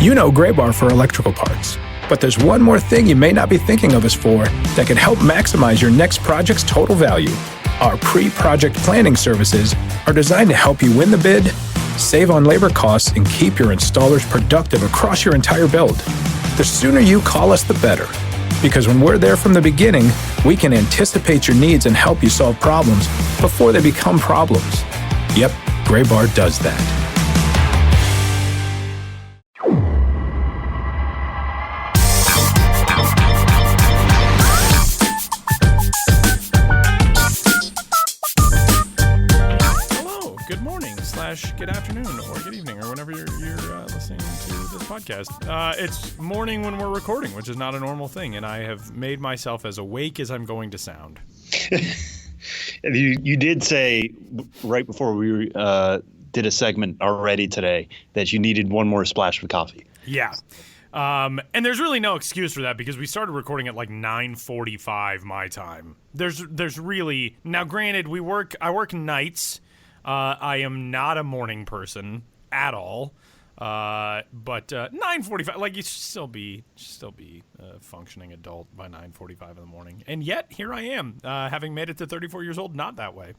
You know Gray Bar for electrical parts, but there's one more thing you may not be thinking of us for that can help maximize your next project's total value. Our pre-project planning services are designed to help you win the bid, save on labor costs, and keep your installers productive across your entire build. The sooner you call us, the better. Because when we're there from the beginning, we can anticipate your needs and help you solve problems before they become problems. Yep, Gray Bar does that. Hello, good morning / good afternoon or good evening or whenever you're listening to this podcast. It's morning when we're recording, which is not a normal thing, and I have made myself as awake as I'm going to sound. You did say right before we did a segment already today that you needed one more splash of coffee. Yeah. And there's really no excuse for that because we started recording at like 9:45 my time. There's really now. Granted, I work nights. I am not a morning person at all. But 9:45, like you should still be a functioning adult by 9:45 in the morning. And yet here I am, having made it to 34 years old, not that way.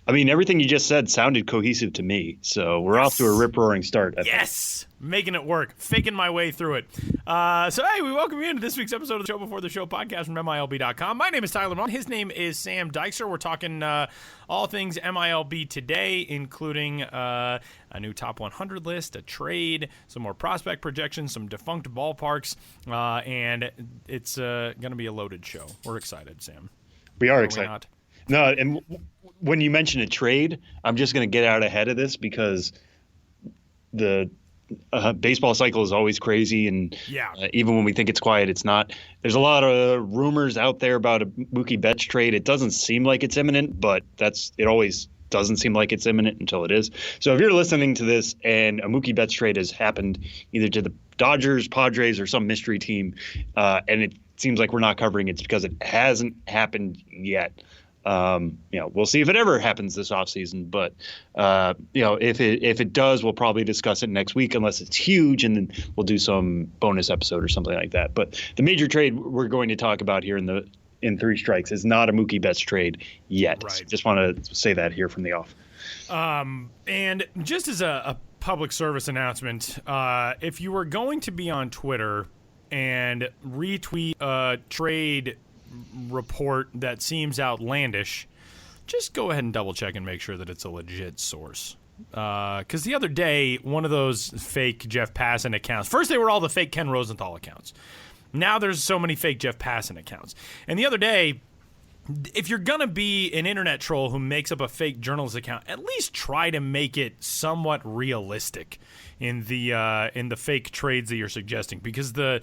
I mean, everything you just said sounded cohesive to me, so we're off to a rip-roaring start. Yes! Making it work. Faking my way through it. So, hey, we welcome you into this week's episode of the Show Before the Show podcast from MILB.com. My name is Tyler Vaughn. His name is Sam Dykstra. We're talking all things MILB today, including a new top 100 list, a trade, some more prospect projections, some defunct ballparks, and it's going to be a loaded show. We're excited, Sam. We are excited. No, and when you mention a trade, I'm just going to get out ahead of this because the baseball cycle is always crazy, and even when we think it's quiet, it's not. There's a lot of rumors out there about a Mookie Betts trade. It doesn't seem like it's imminent, but it always doesn't seem like it's imminent until it is. So if you're listening to this and a Mookie Betts trade has happened either to the Dodgers, Padres, or some mystery team, and it seems like we're not covering it, it's because it hasn't happened yet. We'll see if it ever happens this offseason, but if it does, we'll probably discuss it next week unless it's huge, and then we'll do some bonus episode or something like that. But the major trade we're going to talk about here in Three Strikes is not a Mookie Betts trade yet. Right. So just want to say that here from the off. And just as a public service announcement, if you were going to be on Twitter and retweet a trade report that seems outlandish, just go ahead and double check and make sure that it's a legit source. Because the other day, one of those fake Jeff Passan accounts, first they were all the fake Ken Rosenthal accounts. Now there's so many fake Jeff Passan accounts. And the other day, if you're going to be an internet troll who makes up a fake journalist account, at least try to make it somewhat realistic in the fake trades that you're suggesting, because the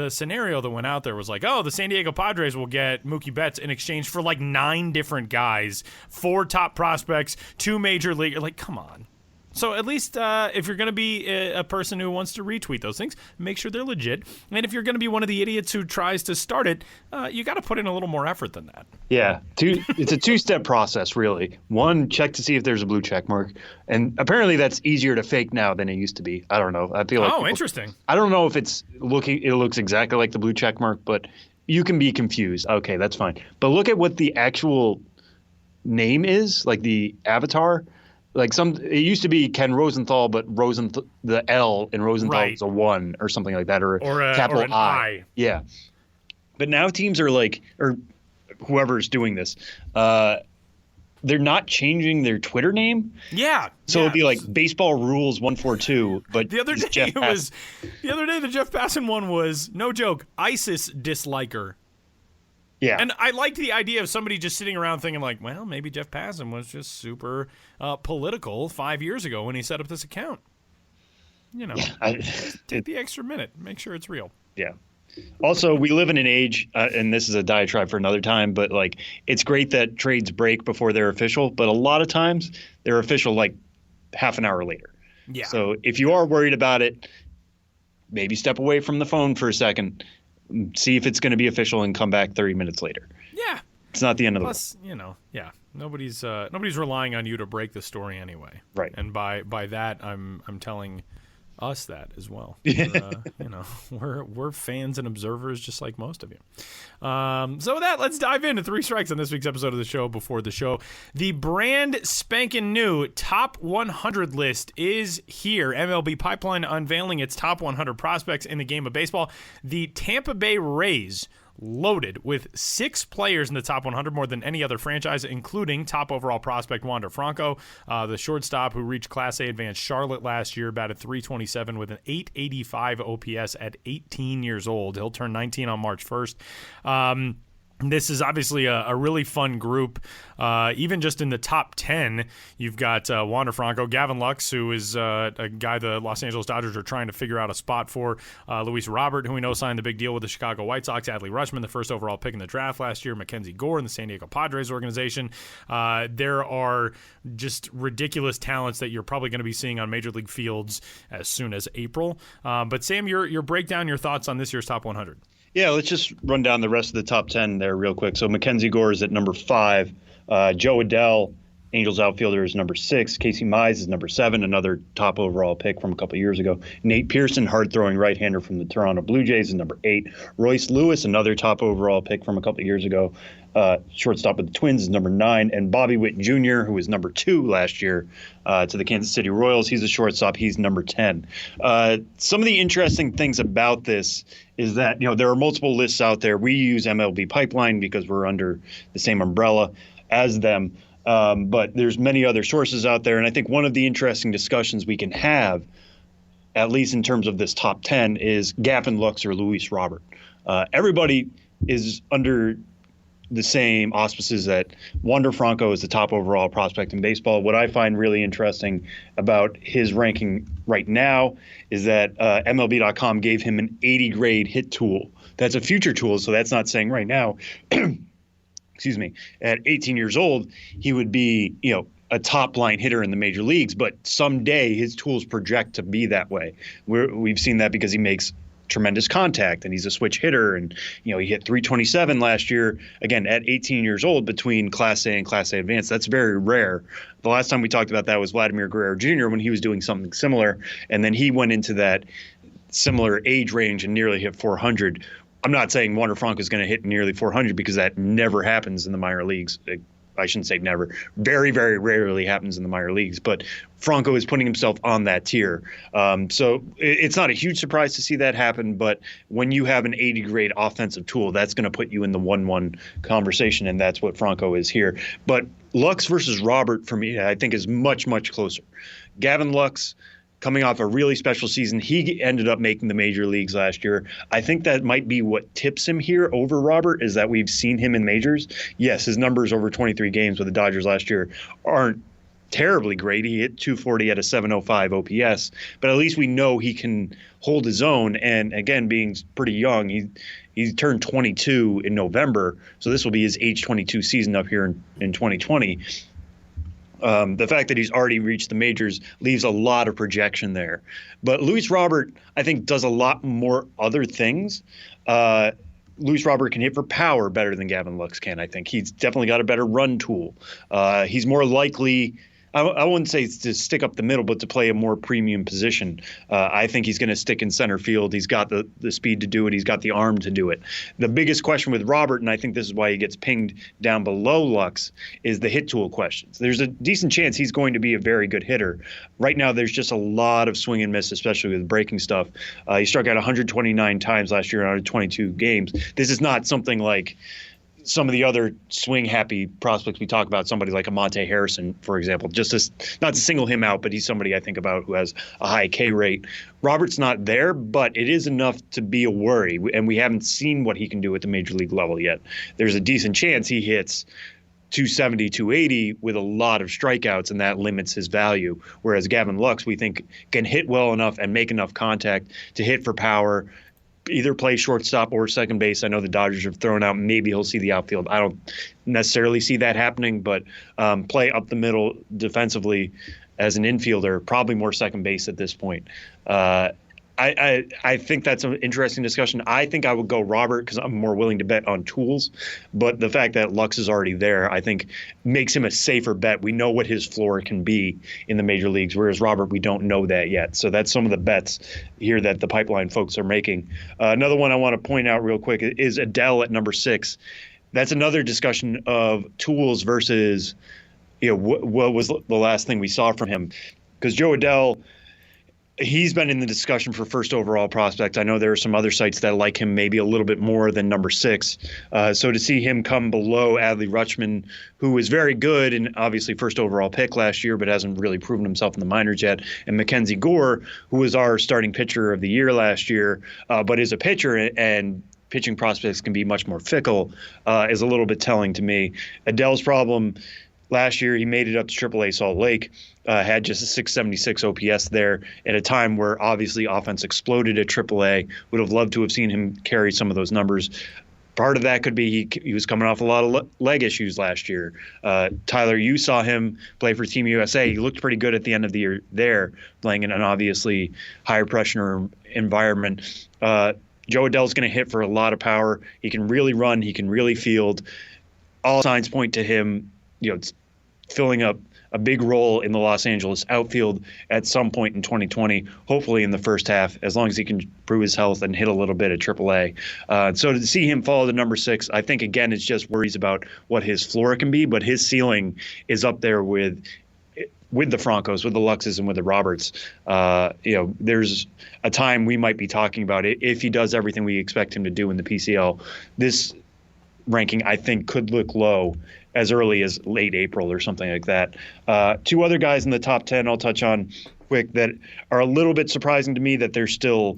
scenario that went out there was like, oh, the San Diego Padres will get Mookie Betts in exchange for like 9 different guys, 4 top prospects, 2 major league. Like, come on. So at least if you're going to be a person who wants to retweet those things, make sure they're legit. And if you're going to be one of the idiots who tries to start it, you got to put in a little more effort than that. Yeah, it's a 2-step process, really. 1, check to see if there's a blue check mark. And apparently that's easier to fake now than it used to be. I don't know. I feel like interesting. I don't know if it looks exactly like the blue check mark, but you can be confused. Okay, that's fine. But look at what the actual name is, like the avatar. Like it used to be Ken Rosenthal, but the L in Rosenthal is a 1 or something like that, or capital or an I. Yeah. But now teams are like, or whoever's doing this, they're not changing their Twitter name. Yeah. So it'll be like Baseball Rules 142, but the other day the Jeff Passan one was, no joke, ISIS disliker. Yeah. And I liked the idea of somebody just sitting around thinking like, well, maybe Jeff Passan was just super political 5 years ago when he set up this account. Take the extra minute. Make sure it's real. Yeah. Also, we live in an age, and this is a diatribe for another time, but like it's great that trades break before they're official, but a lot of times they're official like half an hour later. Yeah. So if you are worried about it, maybe step away from the phone for a second. See if it's going to be official and come back 30 minutes later. Yeah. It's not the end of the world. Nobody's relying on you to break the story anyway. Right. And by that, I'm telling us that as well. We're fans and observers just like most of you. So with that, let's dive into 3 strikes on this week's episode of the show. Before the show, the brand spanking new top 100 list is here. MLB Pipeline unveiling its top 100 prospects in the game of baseball. The Tampa Bay Rays loaded with 6 players in the top 100, more than any other franchise, including top overall prospect Wander Franco, the shortstop who reached Class A advanced Charlotte last year, batted .327 with an .885 OPS at 18 years old. He'll turn 19 on March 1st. This is obviously a really fun group. Even just in the top 10, you've got Wander Franco, Gavin Lux, who is a guy the Los Angeles Dodgers are trying to figure out a spot for, Luis Robert, who we know signed the big deal with the Chicago White Sox, Adley Rutschman, the first overall pick in the draft last year, Mackenzie Gore in the San Diego Padres organization. There are just ridiculous talents that you're probably going to be seeing on Major League fields as soon as April. But Sam, your breakdown, your thoughts on this year's top 100. Yeah, let's just run down the rest of the top 10 there real quick. So Mackenzie Gore is at number 5. Joe Adell, Angels outfielder, is number 6. Casey Mize is number 7, another top overall pick from a couple years ago. Nate Pearson, hard-throwing right-hander from the Toronto Blue Jays, is number 8. Royce Lewis, another top overall pick from a couple years ago, shortstop with the Twins, is number 9. And Bobby Witt Jr., who was number 2 last year to the Kansas City Royals, he's a shortstop. He's number 10. Some of the interesting things about this is that, there are multiple lists out there. We use MLB Pipeline because we're under the same umbrella as them. But there's many other sources out there. And I think one of the interesting discussions we can have, at least in terms of this top 10, is Gavin Lux or Luis Robert. Everybody is under the same auspices that Wander Franco is the top overall prospect in baseball. What I find really interesting about his ranking right now is that MLB.com gave him an 80 grade hit tool. That's a future tool, so that's not saying right now, excuse me, at 18 years old, he would be, a top line hitter in the major leagues, but someday his tools project to be that way. We've seen that because he makes tremendous contact and he's a switch hitter, and he hit .327 last year, again at 18 years old, between Class A and Class A advanced. That's very rare. The last time we talked about that was Vladimir Guerrero Jr. when he was doing something similar, and then he went into that similar age range and nearly hit 400. I'm not saying Wander Franco is going to hit nearly 400 because that never happens in the minor leagues. I shouldn't say never. Very, very rarely happens in the minor leagues. But Franco is putting himself on that tier. So it's not a huge surprise to see that happen. But when you have an 80 grade offensive tool, that's going to put you in the 1-1 conversation. And that's what Franco is here. But Lux versus Robert, for me, I think is much, much closer. Gavin Lux, coming off a really special season, he ended up making the major leagues last year. I think that might be what tips him here over Robert, is that we've seen him in majors. Yes, his numbers over 23 games with the Dodgers last year aren't terribly great. He hit .240 at a .705 OPS, but at least we know he can hold his own. And again, being pretty young, he turned 22 in November, so this will be his age 22 season up here in 2020. The fact that he's already reached the majors leaves a lot of projection there. But Luis Robert, I think, does a lot more other things. Luis Robert can hit for power better than Gavin Lux can, I think. He's definitely got a better run tool. He's more likely, I wouldn't say to stick up the middle, but to play a more premium position. I think he's going to stick in center field. He's got the speed to do it. He's got the arm to do it. The biggest question with Robert, and I think this is why he gets pinged down below Lux, is the hit tool questions. There's a decent chance he's going to be a very good hitter. Right now, there's just a lot of swing and miss, especially with breaking stuff. He struck out 129 times last year in 122 games. This is not something like some of the other swing-happy prospects we talk about, somebody like Amonte Harrison, for example, not to single him out, but he's somebody I think about who has a high K rate. Robert's not there, but it is enough to be a worry, and we haven't seen what he can do at the major league level yet. There's a decent chance he hits 270, 280 with a lot of strikeouts, and that limits his value. Whereas Gavin Lux, we think, can hit well enough and make enough contact to hit for power, either play shortstop or second base. I know the Dodgers have thrown out maybe he'll see the outfield. I don't necessarily see that happening, but play up the middle defensively as an infielder, probably more second base at this point. I think that's an interesting discussion. I think I would go Robert because I'm more willing to bet on tools. But the fact that Lux is already there, I think, makes him a safer bet. We know what his floor can be in the major leagues, whereas Robert, we don't know that yet. So that's some of the bets here that the Pipeline folks are making. Another one I want to point out real quick is Adele at number 6. That's another discussion of tools versus, what was the last thing we saw from him. Because Joe Adele, he's been in the discussion for first overall prospect. I know there are some other sites that like him maybe a little bit more than number 6. So to see him come below Adley Rutschman, who is very good and obviously first overall pick last year, but hasn't really proven himself in the minors yet, and Mackenzie Gore, who was our starting pitcher of the year last year, but is a pitcher and pitching prospects can be much more fickle, is a little bit telling to me. Adele's problem last year, he made it up to AAA Salt Lake. Had just a 676 OPS there at a time where obviously offense exploded at AAA. Would have loved to have seen him carry some of those numbers. Part of that could be he was coming off a lot of leg issues last year. Tyler, you saw him play for Team USA. He looked pretty good at the end of the year there, playing in an obviously higher pressure environment. Joe Adele's going to hit for a lot of power. He can really run. He can really field. All signs point to him, filling up a big role in the Los Angeles outfield at some point in 2020, hopefully in the first half, as long as he can prove his health and hit a little bit at AAA. So to see him fall to number 6, I think, again, it's just worries about what his floor can be, but his ceiling is up there with the Francos, with the Luxes, and with the Roberts. There's a time we might be talking about it if he does everything we expect him to do in the PCL. This ranking, I think, could look low as early as late April or something like that. 2 other guys in the top 10 I'll touch on quick that are a little bit surprising to me that they're still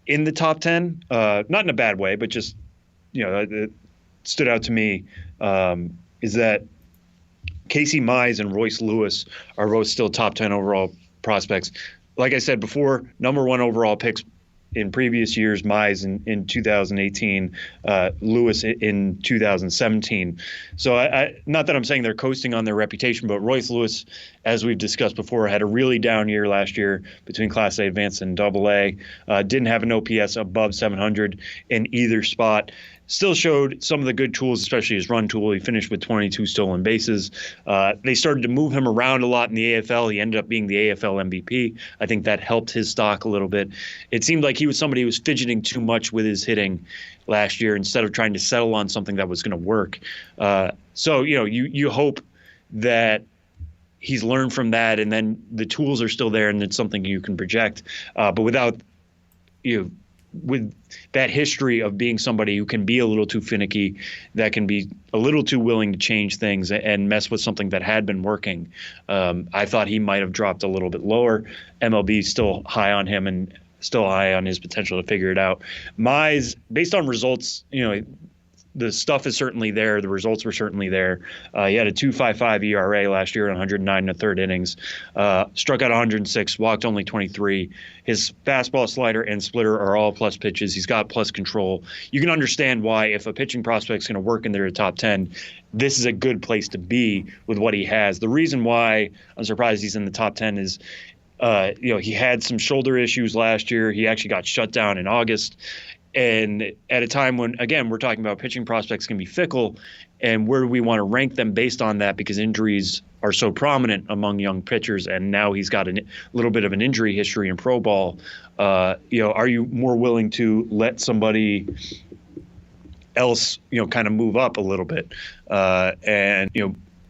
in the top 10, not in a bad way, but just, it stood out to me, is that Casey Mize and Royce Lewis are both still top 10 overall prospects. Like I said before, number 1 overall picks in previous years, Mize in 2018, Lewis in 2017. So not that I'm saying they're coasting on their reputation, but Royce Lewis, as we've discussed before, had a really down year last year between Class A advanced and AA. Didn't have an OPS above 700 in either spot. Still showed some of the good tools, especially his run tool. He finished with 22 stolen bases. They started to move him around a lot in the AFL. He ended up being the AFL MVP. I think that helped his stock a little bit. It seemed like he was somebody who was fidgeting too much with his hitting last year instead of trying to settle on something that was going to work. So you hope that he's learned from that, and then the tools are still there, and it's something you can project. But without with that history of being somebody who can be a little too finicky, that can be a little too willing to change things and mess with something that had been working, I thought he might have dropped a little bit lower. MLB still high on him and still high on his potential to figure it out. Mize, based on results, the stuff is certainly there. The results were certainly there. He had a 2.55 ERA last year in 109 1/3 innings. Struck out 106, walked only 23. His fastball, slider, and splitter are all plus pitches. He's got plus control. You can understand why, if a pitching prospect is going to work in their top 10, this is a good place to be with what he has. The reason why I'm surprised he's in the top 10 is he had some shoulder issues last year. He actually got shut down in August. And at a time when, again, we're talking about pitching prospects can be fickle, and where do we want to rank them based on that, because injuries are so prominent among young pitchers, and now he's got a little bit of an injury history in pro ball. Are you more willing to let somebody else, kind of move up a little bit and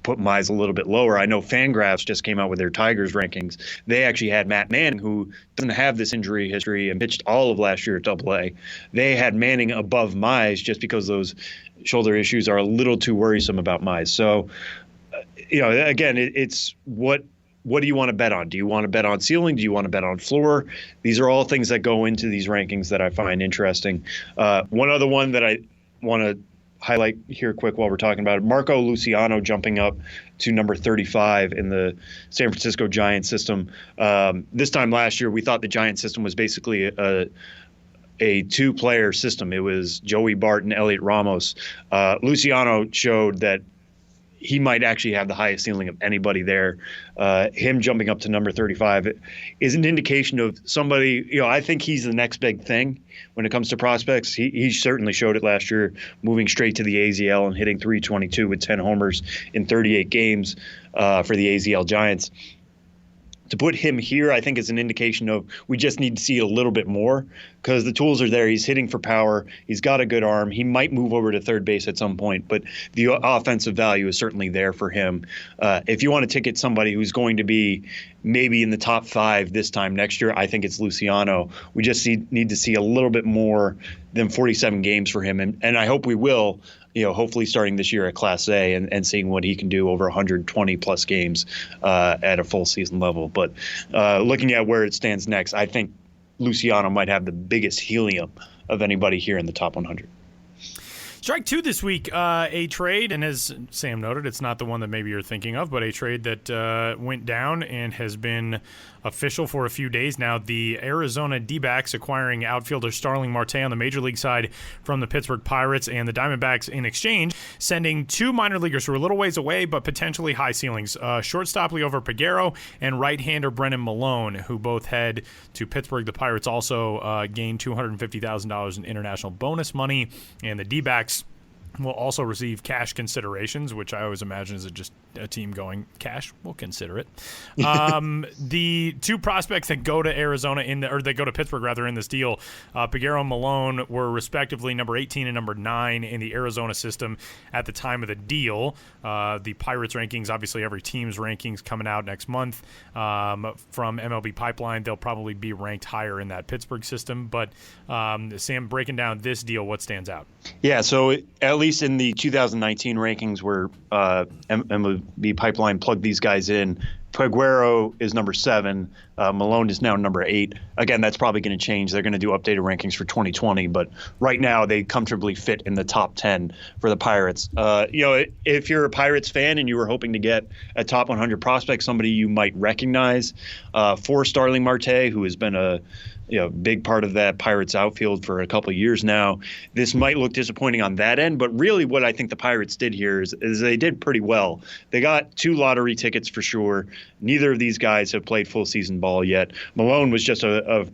put Mize a little bit lower? I know Fangraphs just came out with their Tigers rankings. They actually had Matt Manning, who doesn't have this injury history and pitched all of last year at AA. They had Manning above Mize just because those shoulder issues are a little too worrisome about Mize. So, again, it's what do you want to bet on? Do you want to bet on ceiling? Do you want to bet on floor? These are all things that go into these rankings that I find interesting. One other one that I want to highlight here quick while we're talking about it, Marco Luciano jumping up to number 35 in the San Francisco Giants system. This time last year, we thought the Giants system was basically a two-player system. It was Joey Bart and Elliot Ramos. Luciano showed that he might actually have the highest ceiling of anybody there. Him jumping up to number 35 is an indication of somebody, I think he's the next big thing when it comes to prospects. He certainly showed it last year, moving straight to the AZL and hitting .322 with 10 homers in 38 games for the AZL Giants. To put him here, I think, is an indication of we just need to see it a little bit more because the tools are there. He's hitting for power. He's got a good arm. He might move over to third base at some point, but the offensive value is certainly there for him. If you want to ticket somebody who's going to be maybe in the top 5 this time next year, I think it's Luciano. We just need to see a little bit more than 47 games for him, and I hope we will. Hopefully starting this year at Class A and seeing what he can do over 120 plus games at a full season level. But looking at where it stands next, I think Luciano might have the biggest helium of anybody here in the top 100. Strike 2 this week, a trade, and as Sam noted, it's not the one that maybe you're thinking of, but a trade that went down and has been official for a few days now. The Arizona D-backs acquiring outfielder Starling Marte on the Major League side from the Pittsburgh Pirates, and the Diamondbacks in exchange sending 2 minor leaguers who are a little ways away but potentially high ceilings. Shortstop Liover Peguero and right-hander Brennan Malone, who both head to Pittsburgh. The Pirates also gained $250,000 in international bonus money, and the D-backs will also receive cash considerations, which I always imagine is just a team going, cash, we'll consider it. The 2 prospects that go to Arizona or they go to Pittsburgh rather in this deal, Peguero and Malone were respectively number 18 and number 9 in the Arizona system at the time of the deal. The Pirates rankings, obviously every team's rankings coming out next month from MLB Pipeline. They'll probably be ranked higher in that Pittsburgh system. But Sam, breaking down this deal, what stands out? Yeah, so at least in the 2019 rankings where MLB Pipeline plugged these guys in, Peguero is number 7. Malone is now number 8. Again, that's probably going to change. They're going to do updated rankings for 2020, but right now they comfortably fit in the top 10 for the Pirates. If you're a Pirates fan and you were hoping to get a top 100 prospect, somebody you might recognize, for Starling Marte, who has been a big part of that Pirates outfield for a couple of years now. This might look disappointing on that end, but really what I think the Pirates did here is they did pretty well. They got 2 lottery tickets for sure. Neither of these guys have played full season ball yet. Malone was just a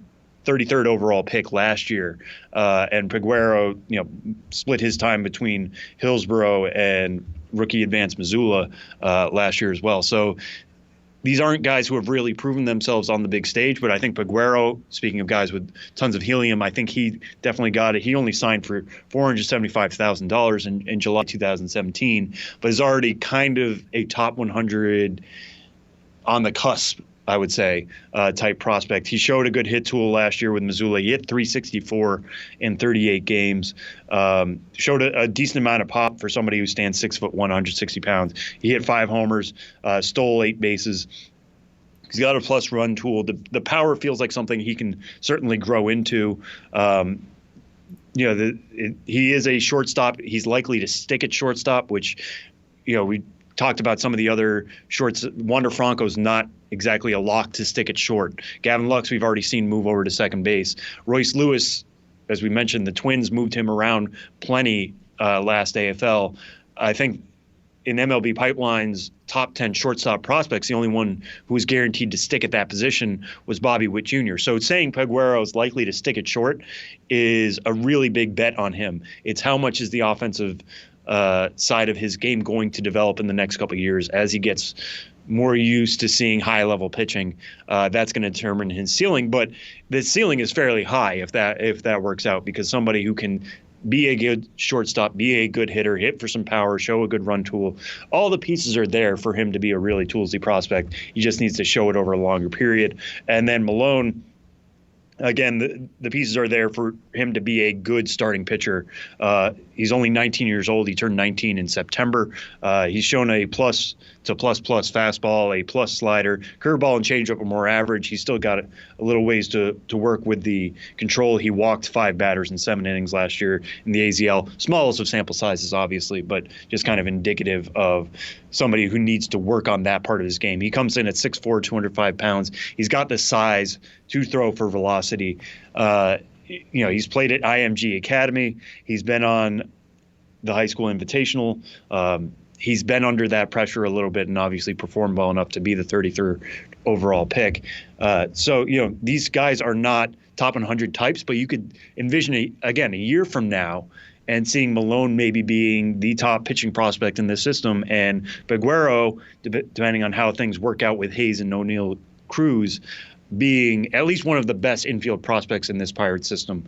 33rd overall pick last year, and Peguero, split his time between Hillsborough and rookie advanced Missoula last year as well. So these aren't guys who have really proven themselves on the big stage, but I think Peguero, speaking of guys with tons of helium, I think he definitely got it. He only signed for $475,000 in July 2017, but is already kind of a top 100 on the cusp, I would say, type prospect. He showed a good hit tool last year with Missoula. He hit .364 in 38 games. Showed a decent amount of pop for somebody who stands 6 foot 160 pounds. He hit 5 homers, stole 8 bases. He's got a plus run tool. The power feels like something he can certainly grow into. He is a shortstop. He's likely to stick at shortstop, which, we talked about some of the other shorts. Wander Franco's not exactly a lock to stick at short. Gavin Lux, we've already seen move over to second base. Royce Lewis, as we mentioned, the Twins moved him around plenty last AFL. I think in MLB Pipeline's top 10 shortstop prospects, the only one who was guaranteed to stick at that position was Bobby Witt Jr. So saying Peguero is likely to stick at short is a really big bet on him. It's how much is the offensive side of his game going to develop in the next couple of years as he gets more used to seeing high-level pitching. That's going to determine his ceiling, but the ceiling is fairly high if that works out, because somebody who can be a good shortstop, be a good hitter, hit for some power, show a good run tool, all the pieces are there for him to be a really toolsy prospect. He just needs to show it over a longer period. And then Malone, again, the pieces are there for him to be a good starting pitcher. He's only 19 years old. He turned 19 in September. He's shown a plus to plus fastball, a plus slider. Curveball and changeup are more average. He's still got a little ways to work with the control. He walked 5 batters in 7 innings last year in the AZL. Smallest of sample sizes, obviously, but just kind of indicative of somebody who needs to work on that part of his game. He comes in at 6'4", 205 pounds. He's got the size to throw for velocity. He's played at IMG Academy. He's been on the high school invitational. He's been under that pressure a little bit and obviously performed well enough to be the 33rd overall pick. So, these guys are not top 100 types, but you could envision, a year from now and seeing Malone maybe being the top pitching prospect in this system, and Baguero, depending on how things work out with Hayes and O'Neill Cruz, being at least one of the best infield prospects in this Pirates system,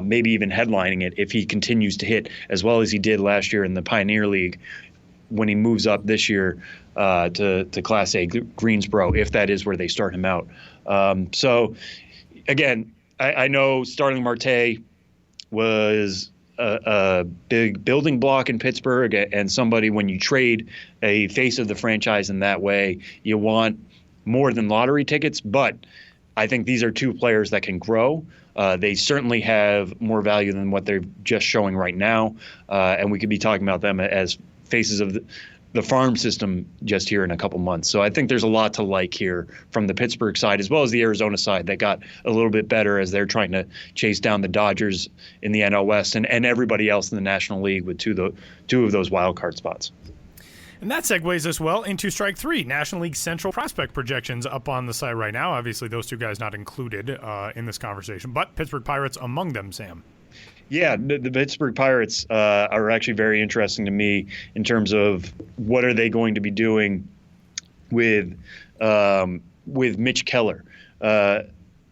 maybe even headlining it if he continues to hit as well as he did last year in the Pioneer League when he moves up this year to Class A Greensboro, if that is where they start him out. So, again, I know Starling Marte was a big building block in Pittsburgh, and somebody, when you trade a face of the franchise in that way, you want more than lottery tickets. But I think these are two players that can grow. They certainly have more value than what they're just showing right now, and we could be talking about them as faces of the farm system just here in a couple months. So I think there's a lot to like here from the Pittsburgh side as well as the Arizona side that got a little bit better as they're trying to chase down the Dodgers in the NL West and everybody else in the National League with two of those wild card spots. And that segues us well into Strike 3, National League Central prospect projections up on the site right now. Obviously, those two guys not included in this conversation, but Pittsburgh Pirates among them, Sam. Yeah, the Pittsburgh Pirates are actually very interesting to me in terms of what are they going to be doing with Mitch Keller.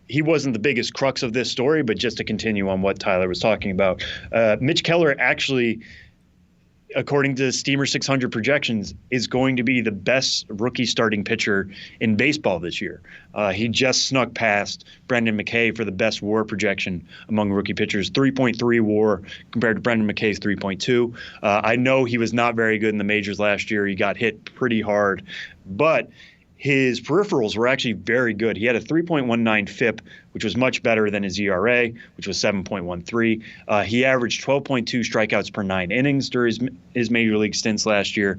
He wasn't the biggest crux of this story, but just to continue on what Tyler was talking about, Mitch Keller actually, according to Steamer 600 projections, is going to be the best rookie starting pitcher in baseball this year. He just snuck past Brendan McKay for the best WAR projection among rookie pitchers, 3.3 WAR compared to Brendan McKay's 3.2. I know he was not very good in the majors last year. He got hit pretty hard, but his peripherals were actually very good. He had a 3.19 FIP, which was much better than his ERA, which was 7.13. He averaged 12.2 strikeouts per 9 innings during his major league stints last year.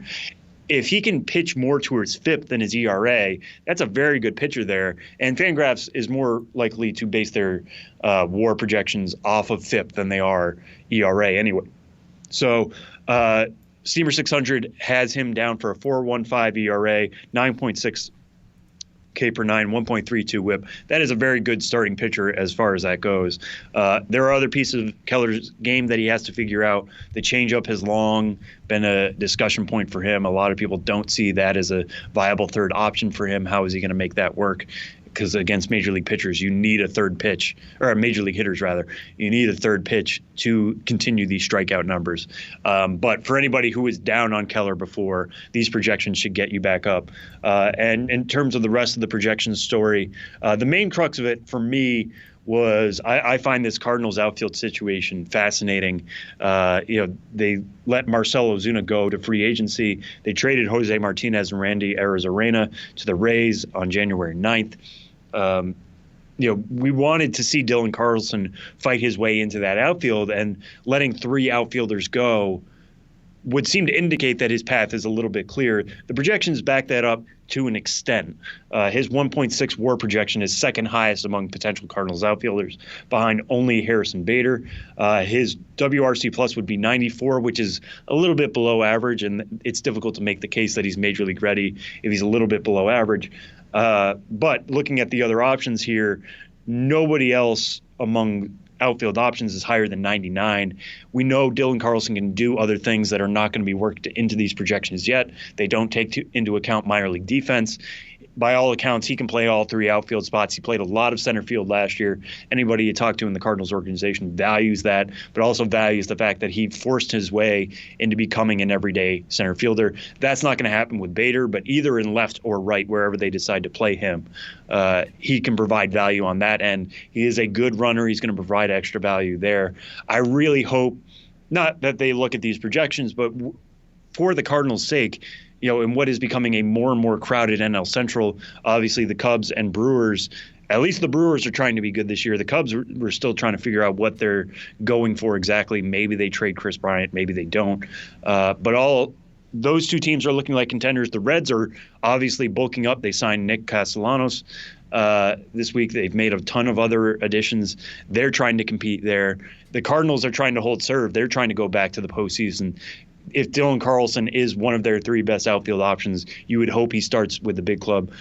If he can pitch more towards FIP than his ERA, that's a very good pitcher there. And Fangraphs is more likely to base their WAR projections off of FIP than they are ERA anyway. So Steamer 600 has him down for a 4.15 ERA, 9.6 K per 9, 1.32 WHIP. That is a very good starting pitcher as far as that goes. There are other pieces of Keller's game that he has to figure out. The changeup has long been a discussion point for him. A lot of people don't see that as a viable third option for him. How is he going to make that work? Because against major league pitchers, you need a third pitch, or major league hitters rather, you need a third pitch to continue these strikeout numbers. But for anybody who was down on Keller before, these projections should get you back up. And in terms of the rest of the projection story, the main crux of it for me was I find this Cardinals outfield situation fascinating. They let Marcell Ozuna go to free agency. They traded Jose Martinez and Randy Arozarena to the Rays on January 9th. We wanted to see Dylan Carlson fight his way into that outfield, and letting three outfielders go would seem to indicate that his path is a little bit clear. The projections back that up to an extent. His 1.6 WAR projection is second highest among potential Cardinals outfielders, behind only Harrison Bader. His WRC plus would be 94, which is a little bit below average, and it's difficult to make the case that he's major league ready if he's a little bit below average. But looking at the other options here, nobody else among outfield options is higher than 99. We know Dylan Carlson can do other things that are not going to be worked into these projections yet. They don't take into account minor league defense. By all accounts, he can play all three outfield spots. He played a lot of center field last year. Anybody you talk to in the Cardinals organization values that, but also values the fact that he forced his way into becoming an everyday center fielder. That's not going to happen with Bader, but either in left or right, wherever they decide to play him, he can provide value on that end. He is a good runner. He's going to provide extra value there. I really hope not that they look at these projections, but for the Cardinals' sake, in what is becoming a more and more crowded NL Central, obviously the Cubs and Brewers, at least the Brewers are trying to be good this year. The Cubs were still trying to figure out what they're going for exactly. Maybe they trade Chris Bryant, maybe they don't. But all those two teams are looking like contenders. The Reds are obviously bulking up. They signed Nick Castellanos this week. They've made a ton of other additions. They're trying to compete there. The Cardinals are trying to hold serve. They're trying to go back to the postseason. if Dylan Carlson is one of their 3 best outfield options, you would hope he starts with the big club.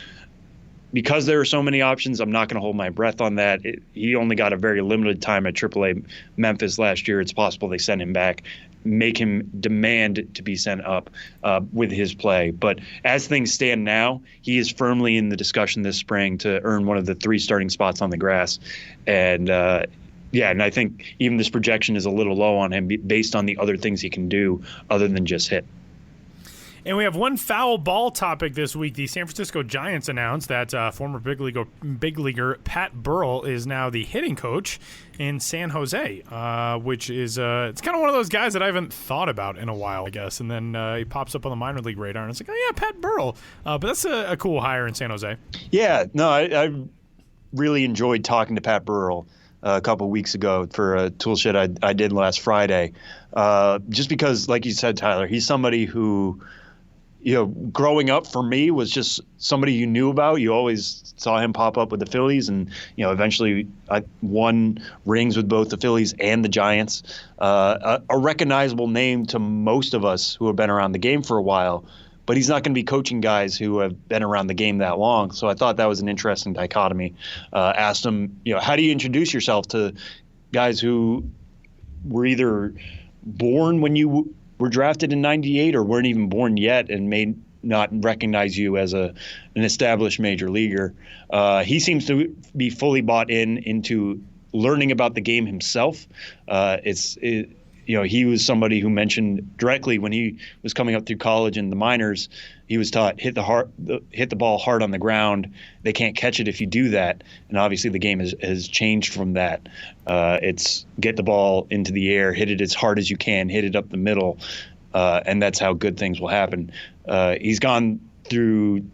Because there are so many options, I'm not going to hold my breath on that. He only got a very limited time at AAA Memphis last year. It's possible they send him back, make him demand to be sent up with his play. But as things stand now, he is firmly in the discussion this spring to earn one of the 3 starting spots on the grass. And and I think even this projection is a little low on him based on the other things he can do other than just hit. And we have one foul ball topic this week. The San Francisco Giants announced that former big leaguer Pat Burrell is now the hitting coach in San Jose, which is it's kind of one of those guys that I haven't thought about in a while, I guess. And then he pops up on the minor league radar, and it's like, oh, yeah, Pat Burrell. But that's a cool hire in San Jose. Yeah, no, I really enjoyed talking to Pat Burrell a couple of weeks ago for a tool shed I did last Friday. Just because, like you said, Tyler, he's somebody who – growing up for me was just somebody you knew about. You always saw him pop up with the Phillies, and eventually I won rings with both the Phillies and the Giants. A recognizable name to most of us who have been around the game for a while, but he's not going to be coaching guys who have been around the game that long. So I thought that was an interesting dichotomy. Asked him, how do you introduce yourself to guys who were either born when you were drafted in '98 or weren't even born yet and may not recognize you as an established major leaguer. He seems to be fully bought into learning about the game himself. He was somebody who mentioned directly when he was coming up through college and the minors, he was taught hit the ball hard on the ground. They can't catch it if you do that. And obviously the game has changed from that. It's get the ball into the air, hit it as hard as you can, hit it up the middle, and that's how good things will happen. He's gone through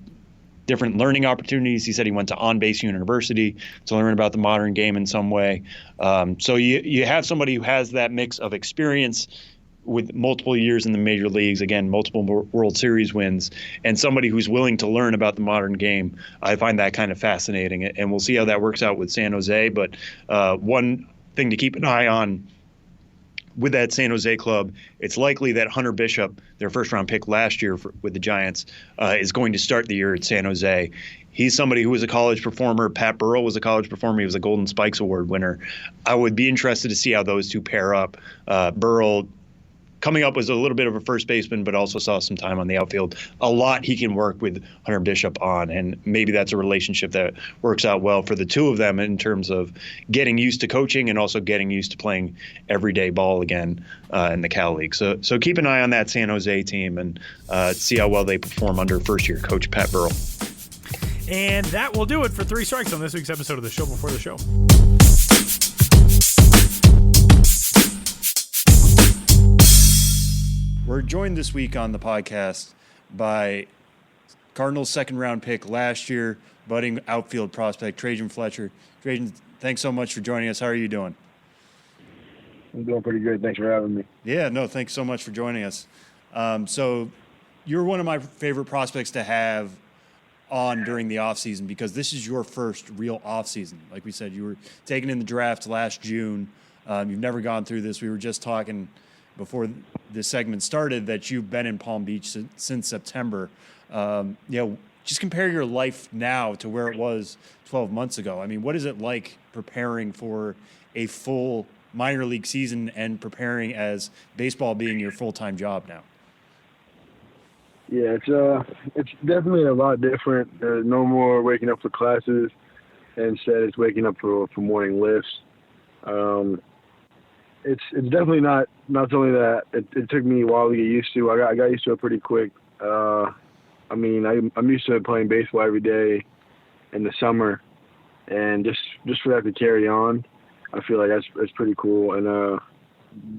different learning opportunities. He said he went to On Base University to learn about the modern game in some way. So you have somebody who has that mix of experience with multiple years in the major leagues, again, multiple World Series wins, and somebody who's willing to learn about the modern game. I find that kind of fascinating, and we'll see how that works out with San Jose. But one thing to keep an eye on with that San Jose club, it's likely that Hunter Bishop, their first-round pick last year with the Giants, is going to start the year at San Jose. He's somebody who was a college performer. Pat Burrell was a college performer. He was a Golden Spikes Award winner. I would be interested to see how those two pair up. Burrell coming up was a little bit of a first baseman, but also saw some time on the outfield. A lot he can work with Hunter Bishop on, and maybe that's a relationship that works out well for the two of them in terms of getting used to coaching and also getting used to playing everyday ball again in the Cal League. So keep an eye on that San Jose team and see how well they perform under first-year coach Pat Burrell. And that will do it for Three Strikes on this week's episode of The Show Before the Show. We're joined this week on the podcast by Cardinals second-round pick last year, budding outfield prospect Trejyn Fletcher. Trejyn, thanks so much for joining us. How are you doing? I'm doing pretty good. Thanks for having me. Yeah, no, thanks so much for joining us. So you're one of my favorite prospects to have on during the offseason because this is your first real offseason. Like we said, you were taken in the draft last June. You've never gone through this. We were just talking before this segment started that you've been in Palm Beach since September. Just compare your life now to where it was 12 months ago. I mean, what is it like preparing for a full minor league season and preparing as baseball being your full-time job now? Yeah, it's definitely a lot different. There's no more waking up for classes. Instead, it's waking up for morning lifts. It's definitely not something that it took me a while to get used to. I got used to it pretty quick. I'm used to playing baseball every day in the summer, and just for that to carry on, I feel like that's pretty cool. And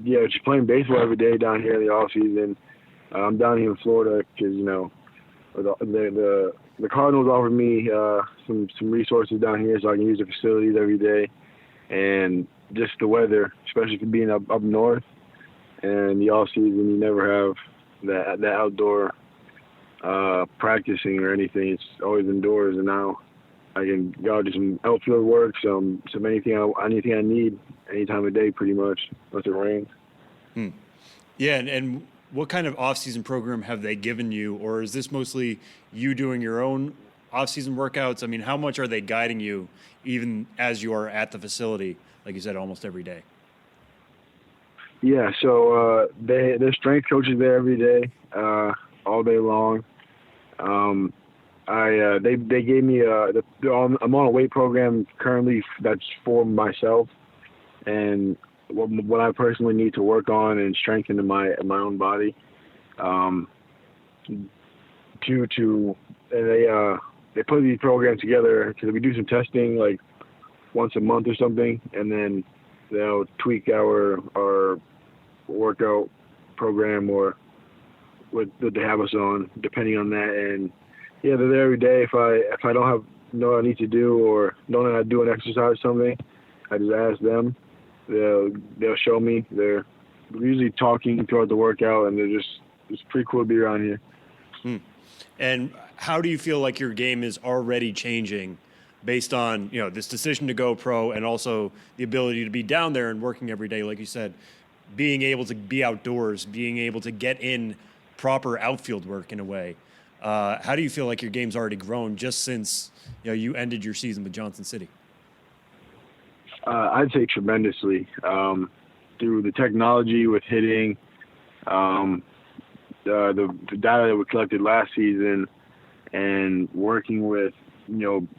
just playing baseball every day down here in the off season. I'm down here in Florida because the Cardinals offered me some resources down here so I can use the facilities every day, and just the weather, especially for being up north, and the off season you never have that outdoor practicing or anything. It's always indoors, and now I can go out do some outfield work, some anything I need any time of day pretty much, unless it rains. Yeah, and what kind of off-season program have they given you, or is this mostly you doing your own off-season workouts? I mean, how much are they guiding you even as you are at the facility, like you said, almost every day? Yeah, so there's strength coaches there every day, all day long. They gave me I'm on a weight program currently that's for myself, and what I personally need to work on and strengthen in my own body. They put these programs together because we do some testing like once a month or something, and then they'll tweak our workout program or what they have us on, depending on that. And yeah, they're there every day. If I don't know what I need to do or don't know how to do an exercise or something, I just ask them. They'll show me. They're usually talking throughout the workout, and it's pretty cool to be around here. And how do you feel like your game is already changing based on, this decision to go pro and also the ability to be down there and working every day, like you said, being able to be outdoors, being able to get in proper outfield work in a way? How do you feel like your game's already grown just since you ended your season with Johnson City? I'd say tremendously. Through the technology with hitting, the data that we collected last season, and working with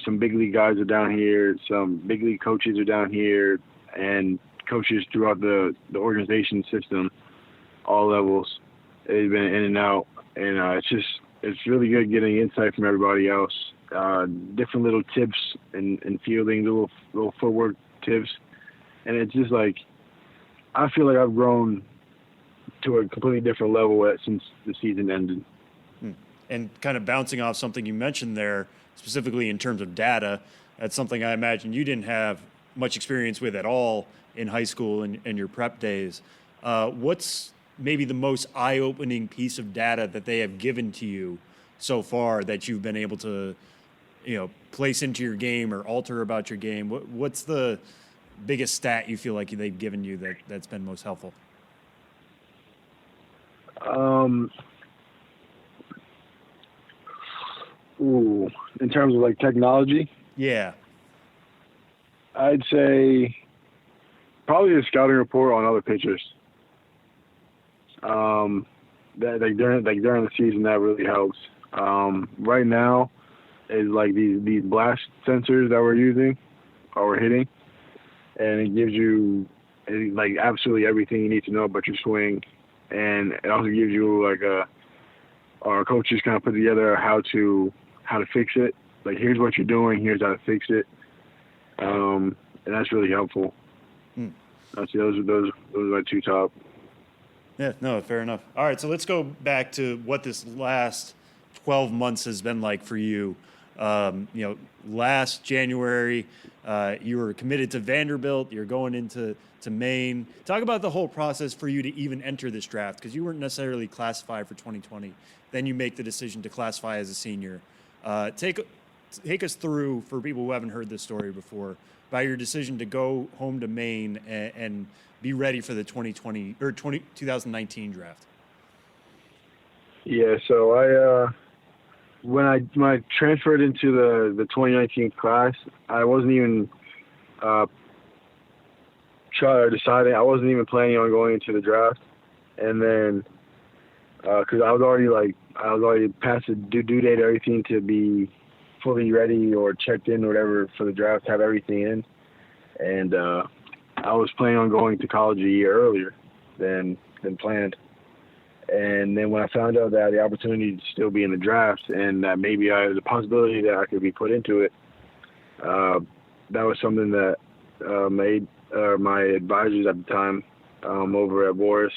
some big league guys are down here, some big league coaches are down here, and coaches throughout the organization system, all levels. They've been in and out, and it's really good getting insight from everybody else. Different little tips and fielding, little footwork tips, and it's just like I feel like I've grown to a completely different level since the season ended. And kind of bouncing off something you mentioned there, specifically in terms of data, that's something I imagine you didn't have much experience with at all in high school and your prep days. What's maybe the most eye-opening piece of data that they have given to you so far that you've been able to, place into your game or alter about your game? What's the biggest stat you feel like they've given you that's been most helpful? In terms of like technology? Yeah. I'd say probably the scouting report on other pitchers. That during the season that really helps. Right now is like these blast sensors that we're using or we're hitting, and it gives you like absolutely everything you need to know about your swing, and it also gives you like our coaches kind of put together how to fix it. Like, here's what you're doing, here's how to fix it, and that's really helpful. I'd say those are my two top. Yeah, no, fair enough. All right, so let's go back to what this last 12 months has been like for you. Last January, you were committed to Vanderbilt. You're going into Maine. Talk about the whole process for you to even enter this draft, because you weren't necessarily classified for 2020. Then you make the decision to classify as a senior. Take us through, for people who haven't heard this story before, about your decision to go home to Maine and be ready for the 2019 draft. Yeah, so when I transferred into the 2019 class, I wasn't even deciding. I wasn't even planning on going into the draft, and then because I was already past the due date, everything to be fully ready or checked in or whatever for the draft, have everything in, and I was planning on going to college a year earlier than planned. And then when I found out that the opportunity to still be in the draft and that maybe there's a possibility that I could be put into it, that was something that made my advisors at the time over at Boris,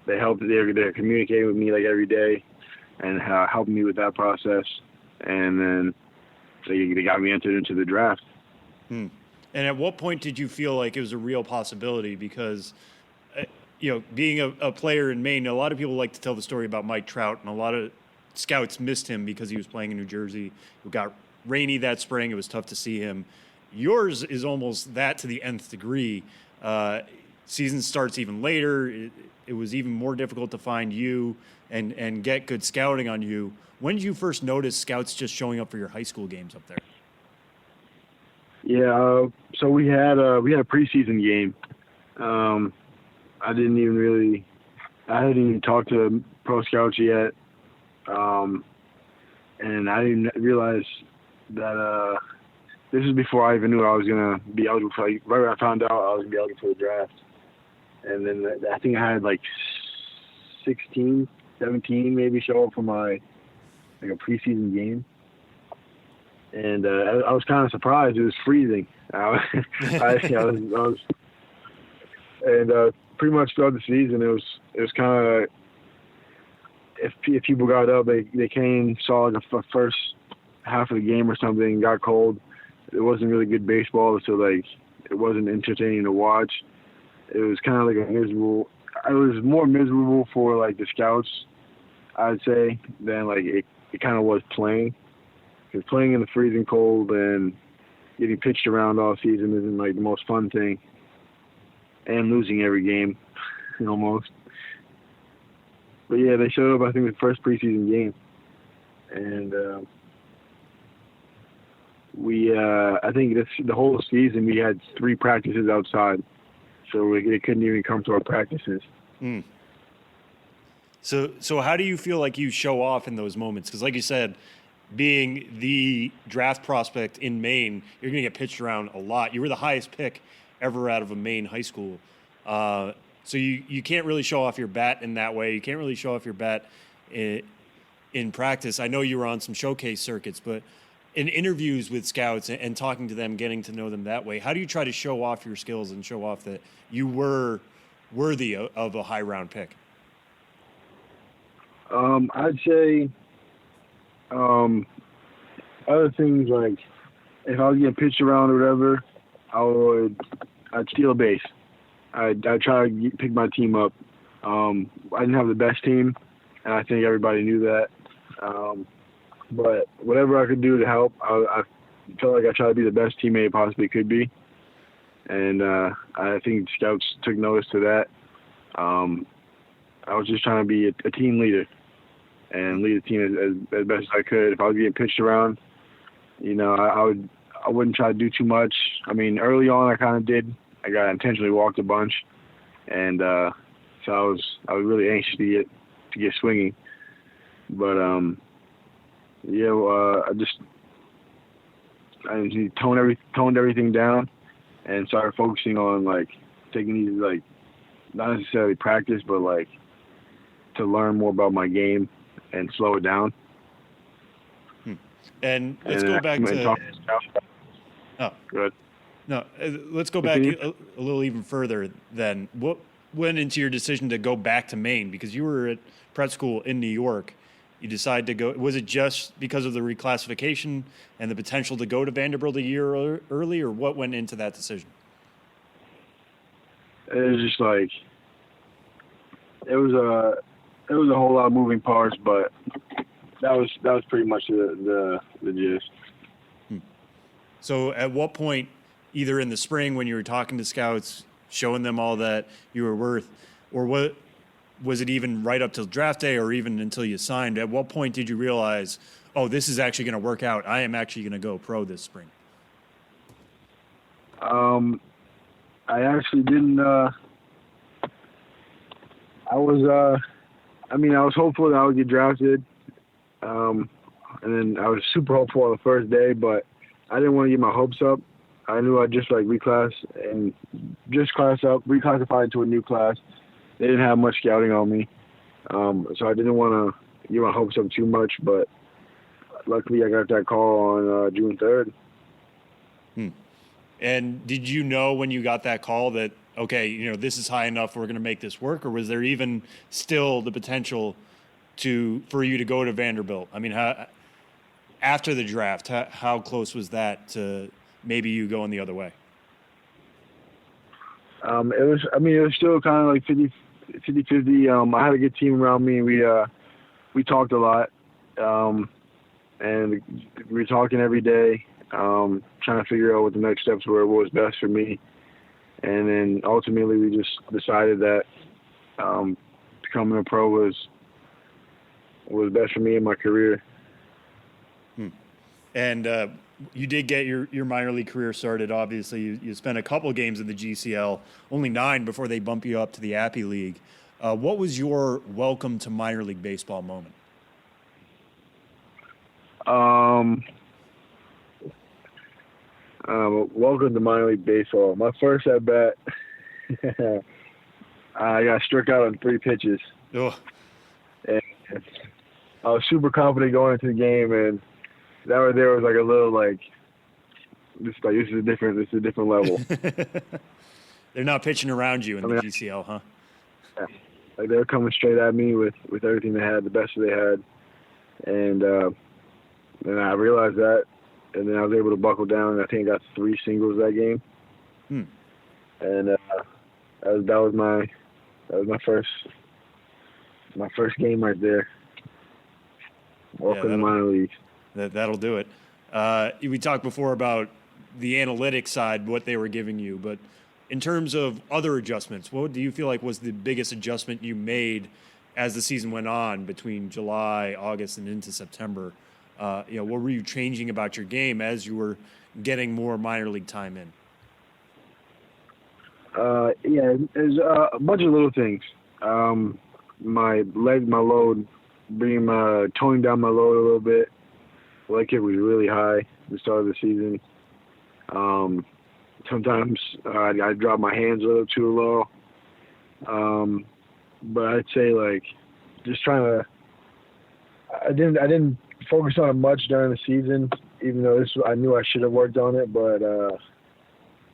they're communicating with me like every day and helping me with that process. And then they got me entered into the draft. And at what point did you feel like it was a real possibility? Because being a player in Maine, a lot of people like to tell the story about Mike Trout, and a lot of scouts missed him because he was playing in New Jersey. It got rainy that spring. It was tough to see him. Yours is almost that to the nth degree. season starts even later. It was even more difficult to find you and get good scouting on you. When did you first notice scouts just showing up for your high school games up there? Yeah, so we had a preseason game. I hadn't even talked to pro scouts yet, and I didn't realize that this is before I even knew I was gonna be eligible for. Right when I found out I was gonna be eligible for the draft, and then I think I had like 16, 17 maybe show up for my a preseason game. And I was kind of surprised. It was freezing. I was pretty much throughout the season, it was kind of, if people got up, they came, saw like the first half of the game or something, got cold. It wasn't really good baseball, so like it wasn't entertaining to watch. It was kind of like a miserable. It was more miserable for like the scouts, I'd say, than like it kind of was playing. Because playing in the freezing cold and getting pitched around all season isn't like the most fun thing. And losing every game, almost. But yeah, they showed up, I think, the first preseason game. And I think the whole season we had 3 practices outside. So they couldn't even come to our practices. Mm. So how do you feel like you show off in those moments? Because like you said, being the draft prospect in Maine, you're going to get pitched around a lot. You were the highest pick ever out of a Maine high school. So you can't really show off your bat in that way. You can't really show off your bat in practice. I know you were on some showcase circuits, but in interviews with scouts and talking to them, getting to know them that way, how do you try to show off your skills and show off that you were worthy of a high round pick? I'd say other things like if I was getting pitched around or whatever, I'd steal a base. I'd try to pick my team up. I didn't have the best team, and I think everybody knew that. But whatever I could do to help, I felt like I tried to be the best teammate I possibly could be. And I think scouts took notice to that. I was just trying to be a team leader and lead the team as best as I could. If I was getting pitched around, I wouldn't try to do too much. I mean, early on I kind of did. I got intentionally walked a bunch, and so I was really anxious to get swinging. But I toned everything down and started focusing on like taking these like not necessarily practice, but like to learn more about my game and slow it down. And let's go back to. Oh, good. No, let's go back a little even further then. What went into your decision to go back to Maine? Because you were at prep school in New York. You decided to go. Was it just because of the reclassification and the potential to go to Vanderbilt a year early, or what went into that decision? It was just like it was a whole lot of moving parts, but that was pretty much the gist. So at what point, either in the spring when you were talking to scouts, showing them all that you were worth, or what was it even right up till draft day or even until you signed? At what point did you realize, oh, this is actually going to work out? I am actually going to go pro this spring. I actually didn't. I was hopeful that I would get drafted, and then I was super hopeful on the first day, but I didn't want to get my hopes up. I knew I'd just like reclassify into a new class. They didn't have much scouting on me, so I didn't want to get my hopes up too much. But luckily, I got that call on June 3rd. And did you know when you got that call that, okay, this is high enough, we're going to make this work? Or was there even still the potential for you to go to Vanderbilt? I mean, after the draft, how close was that to maybe you going the other way? It was still kind of like 50-50. I had a good team around me. We talked a lot, and we were talking every day, trying to figure out what the next steps were, what was best for me. And then ultimately we just decided that becoming a pro was best for me in my career. And you did get your minor league career started. Obviously, you spent a couple games in the GCL, only 9 before they bump you up to the Appy League. What was your welcome to minor league baseball moment? Welcome to minor league baseball. My first at bat, I got struck out on 3 pitches. Ugh. And I was super confident going into the game, and that right there was like a little this is a different level. They're not pitching around you in the GCL, huh? Yeah. Like they were coming straight at me with everything they had, the best they had, and I realized that, and then I was able to buckle down. I think I got 3 singles that game, and that was my first game right there. Welcome to minor leagues. That'll do it. We talked before about the analytics side, what they were giving you, but in terms of other adjustments, what do you feel like was the biggest adjustment you made as the season went on between July, August, and into September? What were you changing about your game as you were getting more minor league time in? There's a bunch of little things. My load, toning down my load a little bit. Leg kick was really high at the start of the season. Sometimes I drop my hands a little too low. But I'd say just trying to. I didn't focus on it much during the season, even though I knew I should have worked on it. But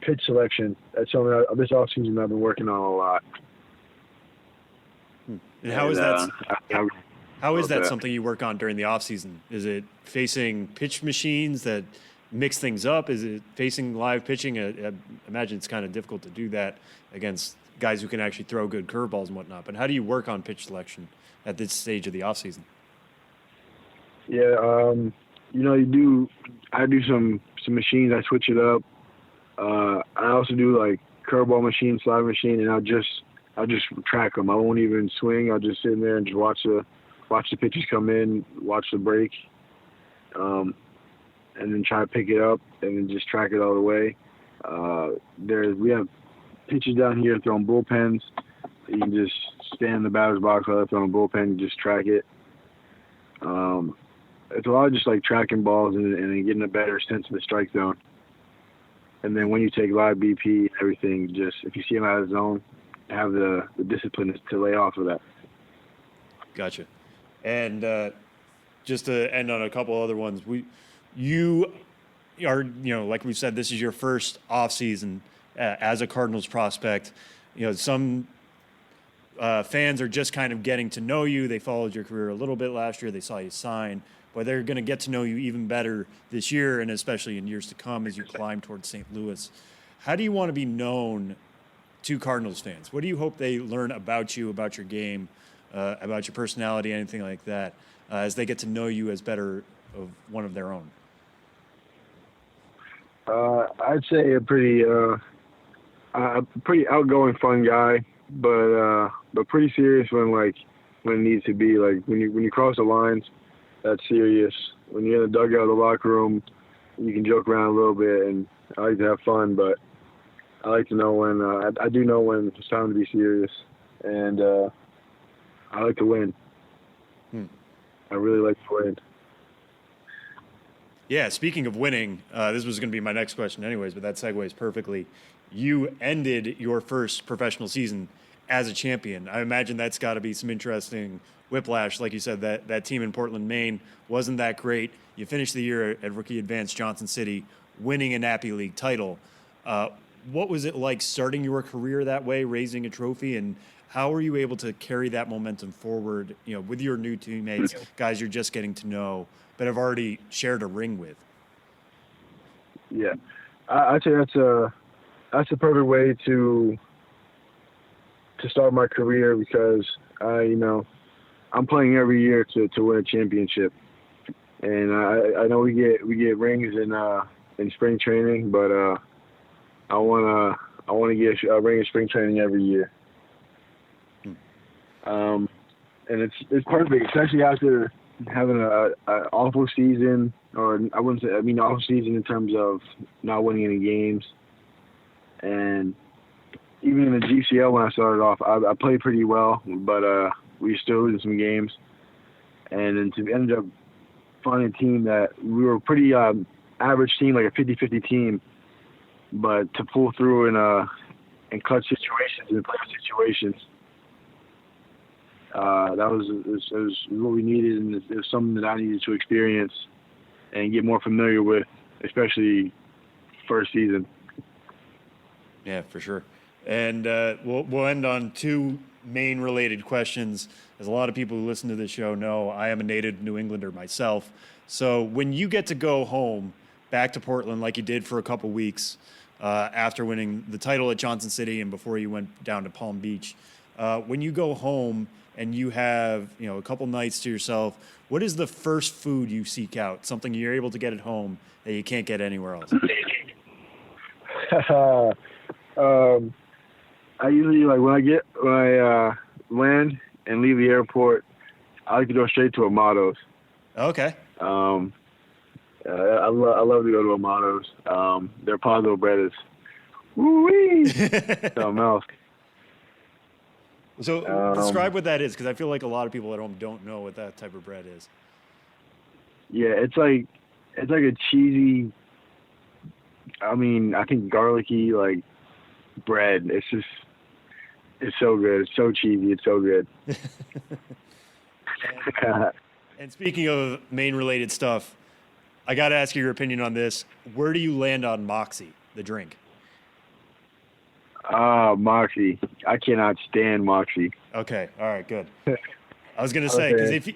pitch selection, that's something this offseason I've been working on a lot. And how is that? How is that something you work on during the offseason? Is it facing pitch machines that mix things up? Is it facing live pitching? I imagine it's kind of difficult to do that against guys who can actually throw good curveballs and whatnot. But how do you work on pitch selection at this stage of the offseason? Yeah, I do some machines. I switch it up. I also do curveball machine, slider machine, and I'll just track them. I won't even swing. I'll just sit in there and just watch the pitches come in, watch the break, and then try to pick it up and then just track it all the way. We have pitches down here throwing bullpens. You can just stand in the batter's box while they're throwing a bullpen and just track it. It's a lot of just tracking balls and then getting a better sense of the strike zone. And then when you take live BP and everything, just if you see them out of the zone, have the discipline to lay off of that. Gotcha. And just to end on a couple other ones, you are, like we said, this is your first off season as a Cardinals prospect. Some fans are just kind of getting to know you. They followed your career a little bit last year. They saw you sign, but they're going to get to know you even better this year and especially in years to come as you climb towards St. Louis. How do you want to be known to Cardinals fans? What do you hope they learn about you, about your game, about your personality, anything like that, as they get to know you as better of one of their own? I'd say a pretty outgoing, fun guy, but pretty serious when it needs to be. When you cross the lines, that's serious. When you're in the dugout, the locker room, you can joke around a little bit, and I like to have fun, but I like to know when I do know when it's time to be serious, and I like to win. I really like to win. Yeah, speaking of winning, this was going to be my next question anyways, but that segues perfectly. You ended your first professional season as a champion. I imagine that's got to be some interesting whiplash. Like you said, that team in Portland, Maine wasn't that great. You finished the year at Rookie Advanced Johnson City, winning an Appy League title. What was it like starting your career that way, raising a trophy, and how were you able to carry that momentum forward, with your new teammates, guys you're just getting to know, but have already shared a ring with? Yeah, I'd say that's a perfect way to start my career because I'm playing every year to win a championship, and I know we get rings in spring training, but I want want to get a ring of spring training every year. And it's perfect, especially after having an awful season, or awful season in terms of not winning any games. And even in the GCL when I started off, I played pretty well, but we still losing some games. And then to end up finding a team that we were a pretty average team, like a 50-50 team, but to pull through in clutch situations and playoff situations, that was what we needed, and it was something that I needed to experience and get more familiar with, especially first season. Yeah, for sure. And we'll end on two Maine related questions. As a lot of people who listen to this show know, I am a native New Englander myself. So when you get to go home back to Portland like you did for a couple weeks after winning the title at Johnson City and before you went down to Palm Beach, when you go home and you have a couple nights to yourself, what is the first food you seek out? Something you're able to get at home that you can't get anywhere else? I usually when I land and leave the airport, I like to go straight to Amato's. Okay. I love to go to Amato's. Their Pazzo bread is woo-wee. Something else. So describe what that is, because I feel like a lot of people at home don't know what that type of bread is. Yeah, it's like a cheesy, I think garlicky bread. It's so good. It's so cheesy. It's so good. And speaking of Maine-related stuff, I got to ask you your opinion on this. Where do you land on Moxie, the drink? Moxie. I cannot stand Moxie. Okay. All right. Good. I was going to say, because if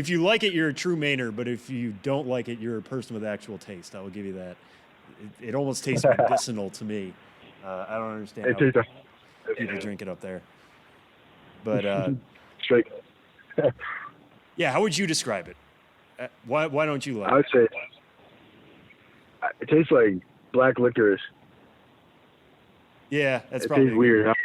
you like it, you're a true Mainer, but if you don't like it, you're a person with actual taste. I will give you that. It almost tastes medicinal to me. I don't understand how people drink it up there. But straight. Yeah, how would you describe it? Why don't you like it? I would say it tastes like black licorice. Yeah, that's it probably tastes weird.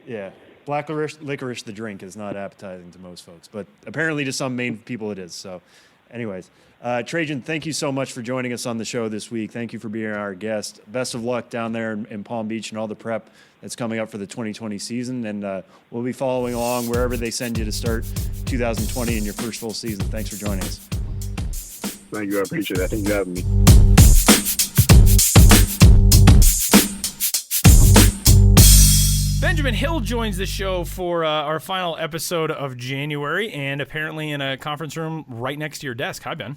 Yeah, black licorice, the drink, is not appetizing to most folks, but apparently to some Maine people it is. So, anyways, Trejyn, thank you so much for joining us on the show this week. Thank you for being our guest. Best of luck down there in Palm Beach and all the prep that's coming up for the 2020 season, and we'll be following along wherever they send you to start 2020 in your first full season. Thanks for joining us. Thank you. I appreciate it. Thank you for having me. Benjamin Hill joins the show for our final episode of January, and apparently in a conference room right next to your desk. Hi, Ben.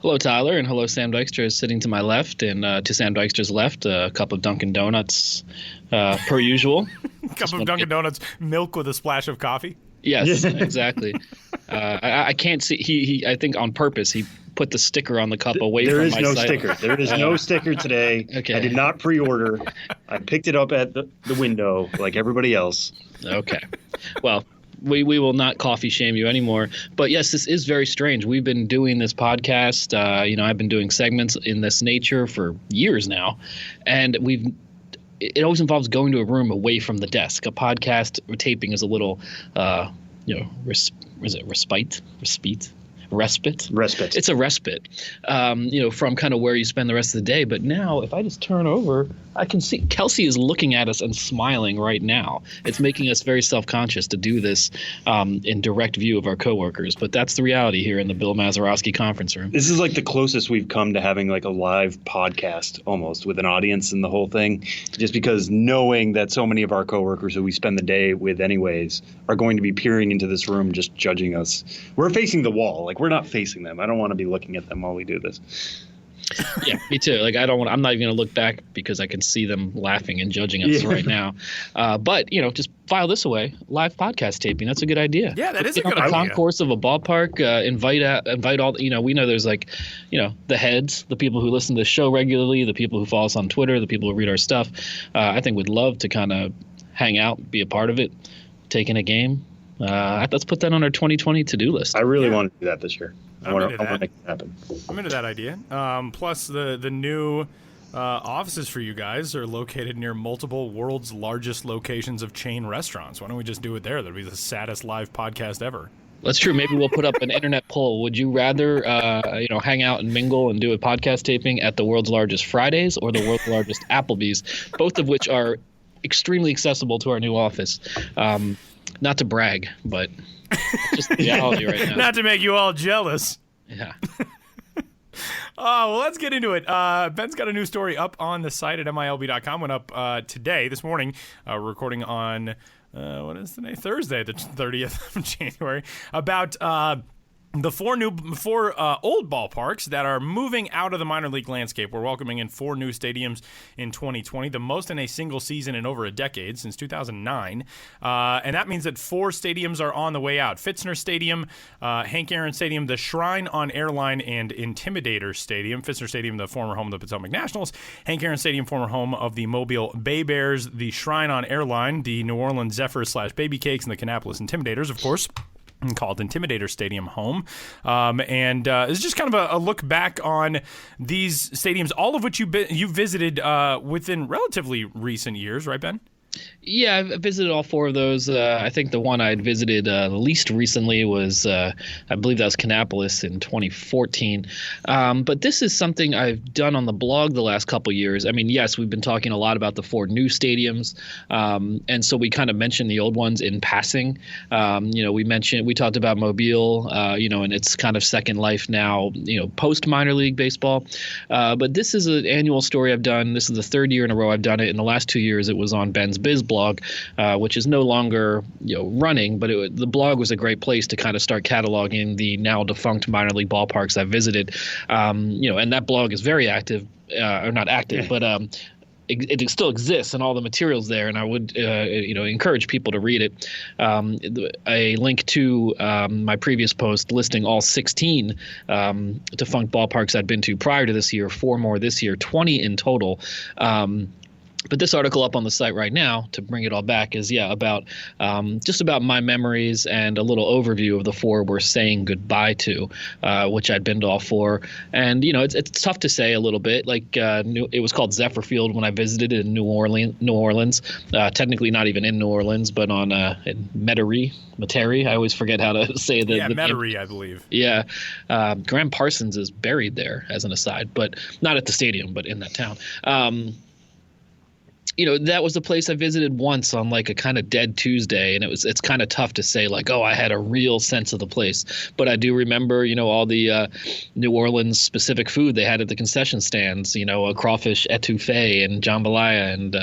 Hello, Tyler, and hello, Sam Dykstra is sitting to my left, and to Sam Dykstra's left, a cup of Dunkin' Donuts, per usual. Cup of Dunkin' Donuts, milk with a splash of coffee. Yes, exactly. I can't see. He I think on purpose he put the sticker on the cup away from my site. There is no sticker. There is no sticker today. Okay. I did not pre-order. I picked it up at the window like everybody else. Okay. Well, we will not coffee shame you anymore. But yes, this is very strange. We've been doing this podcast. I've been doing segments in this nature for years now, and it always involves going to a room away from the desk. A podcast taping is a little, respite? It's a respite, from kind of where you spend the rest of the day. But now if I just turn over, I can see Kelsey is looking at us and smiling right now. It's making us very self-conscious to do this in direct view of our coworkers. But that's the reality here in the Bill Mazeroski conference room. This is like the closest we've come to having like a live podcast almost with an audience and the whole thing, just because knowing that so many of our coworkers who we spend the day with anyways are going to be peering into this room just judging us. We're facing the wall. Like, we're not facing them. I don't want to be looking at them while we do this. Yeah, me too. Like, I'm not even going to look back because I can see them laughing and judging us right now. But, just file this away. Live podcast taping. That's a good idea. Yeah, that is a good idea. Concourse of a ballpark. Invite all. We know there's the heads, the people who listen to the show regularly, the people who follow us on Twitter, the people who read our stuff. I think would love to kind of hang out, be a part of it, take in a game. Let's put that on our 2020 to-do list. I really want to do that this year. I want to make it happen. I'm into that idea. Plus the new offices for you guys are located near multiple world's largest locations of chain restaurants. Why don't we just do it there? That'd be the saddest live podcast ever. That's true. Maybe we'll put up an internet poll. Would you rather, hang out and mingle and do a podcast taping at the world's largest Fridays or the world's largest Applebee's, both of which are extremely accessible to our new office? Not to brag, but just the reality right now. Not to make you all jealous. Yeah. Well, let's get into it. Ben's got a new story up on the site at MILB.com. Went up this morning. We're recording on, what is today? Thursday, the 30th of January. About the four old ballparks that are moving out of the minor league landscape. We're welcoming in 4 new stadiums in 2020, the most in a single season in over a decade, since 2009. And that means that 4 stadiums are on the way out. Pfitzner Stadium, Hank Aaron Stadium, the Shrine on Airline and Intimidator Stadium. Pfitzner Stadium, the former home of the Potomac Nationals. Hank Aaron Stadium, former home of the Mobile Bay Bears. The Shrine on Airline, the New Orleans Zephyrs / Baby Cakes, and the Kannapolis Intimidators, of course, called Intimidator Stadium home. It's just kind of a look back on these stadiums, all of which you visited within relatively recent years, right, Ben? Yeah, I've visited all 4 of those. I think the one I had visited least recently was, I believe that was Kannapolis in 2014. But this is something I've done on the blog the last couple of years. I mean, yes, we've been talking a lot about the 4 new stadiums. And so we kind of mentioned the old ones in passing. We talked about Mobile, and its kind of second life now, post minor league baseball. But this is an annual story I've done. This is the 3rd year in a row I've done it. In the last 2 years, it was on Ben's Biz blog, which is no longer running, but the blog was a great place to kind of start cataloging the now defunct minor league ballparks I visited. And that blog is very active, or not active, but it still exists and all the materials there, and I would encourage people to read it. A link to my previous post listing all 16 defunct ballparks I'd been to prior to this year, 4 more this year, 20 in total. But this article up on the site right now, to bring it all back, is about just about my memories and a little overview of the 4 we're saying goodbye to, which I'd been to all 4. And it's tough to say a little bit. Like it was called Zephyr Field when I visited it in New Orleans. Technically not even in New Orleans, but on Metairie. I always forget how to say the Metairie, name. I believe. Yeah, Graham Parsons is buried there, as an aside, but not at the stadium, but in that town. That was the place I visited once on like a kind of dead Tuesday, and it's kind of tough to say like, oh, I had a real sense of the place. But I do remember, all the New Orleans specific food they had at the concession stands, a crawfish etouffee and jambalaya and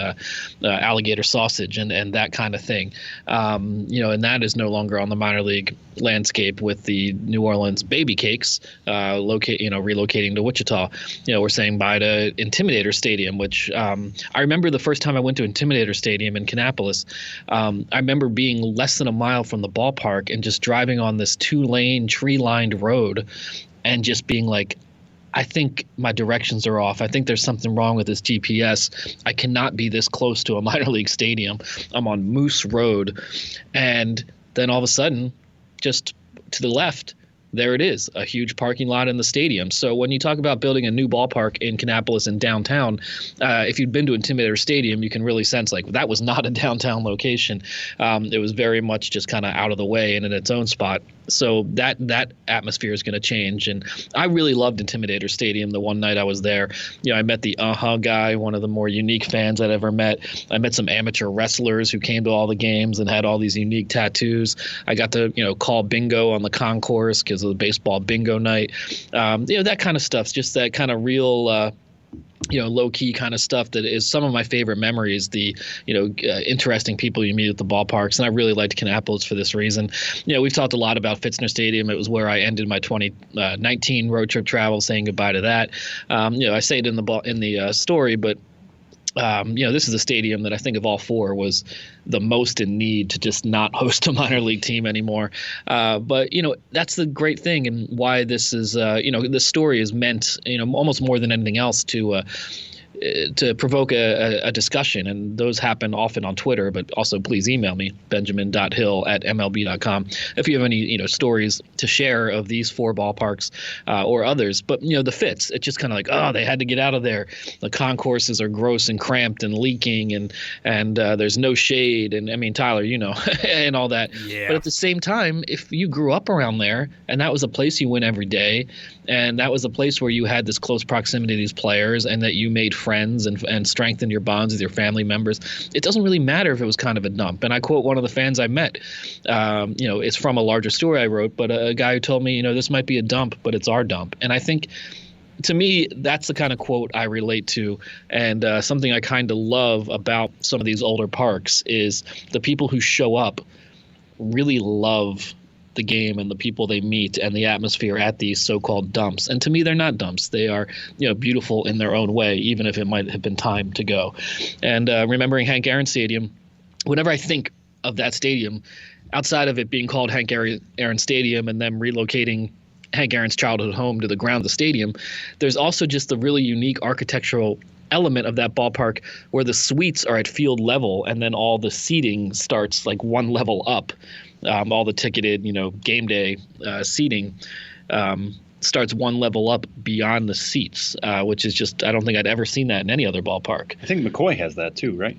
alligator sausage and that kind of thing. And that is no longer on the minor league landscape with the New Orleans Baby Cakes relocating to Wichita. We're saying bye to Intimidator Stadium, which I remember the first time I went to Intimidator Stadium in Kannapolis. I remember being less than a mile from the ballpark and just driving on this 2-lane tree-lined road and just being like, I think my directions are off. I think there's something wrong with this GPS. I cannot be this close to a minor league stadium. I'm on Moose Road. And then all of a sudden, just to the left, there it is, a huge parking lot in the stadium. So when you talk about building a new ballpark in Kannapolis and downtown, if you've been to Intimidator Stadium, you can really sense like that was not a downtown location. It was very much just kind of out of the way and in its own spot. So that atmosphere is going to change. And I really loved Intimidator Stadium the one night I was there. I met the guy, one of the more unique fans I'd ever met. I met some amateur wrestlers who came to all the games and had all these unique tattoos. I got to, call bingo on the concourse because of the baseball bingo night. That kind of stuff, just that kind of real low-key kind of stuff that is some of my favorite memories, the interesting people you meet at the ballparks. And I really liked Kannapolis for this reason. We've talked a lot about Pfitzner Stadium. It was where I ended my 2019 road trip travel, saying goodbye to that. I say it in the story, but this is a stadium that I think of all 4 was the most in need to just not host a minor league team anymore. But that's the great thing, and why this is this story is meant almost more than anything else to to provoke a discussion, and those happen often on Twitter, but also please email me, benjamin.hill@mlb.com, if you have any stories to share of these 4 ballparks or others. But the fits, it's just kind of like, oh, they had to get out of there. The concourses are gross and cramped and leaking, and there's no shade, and I mean, Tyler, and all that. Yeah. But at the same time, if you grew up around there and that was a place you went every day, and that was a place where you had this close proximity to these players, and that you made friends and strengthened your bonds with your family members, it doesn't really matter if it was kind of a dump. And I quote one of the fans I met. It's from a larger story I wrote, but a guy who told me, this might be a dump, but it's our dump. And I think, to me, that's the kind of quote I relate to, and something I kind of love about some of these older parks is the people who show up really love the game and the people they meet and the atmosphere at these so-called dumps. And to me, they're not dumps. They are, beautiful in their own way, even if it might have been time to go. And remembering Hank Aaron Stadium, whenever I think of that stadium, outside of it being called Hank Aaron Stadium and them relocating Hank Aaron's childhood home to the ground of the stadium, there's also just the really unique architectural element of that ballpark where the suites are at field level, and then all the seating starts like one level up. All the ticketed, game day seating starts one level up beyond the seats, which is just, I don't think I'd ever seen that in any other ballpark. I think McCoy has that too, right?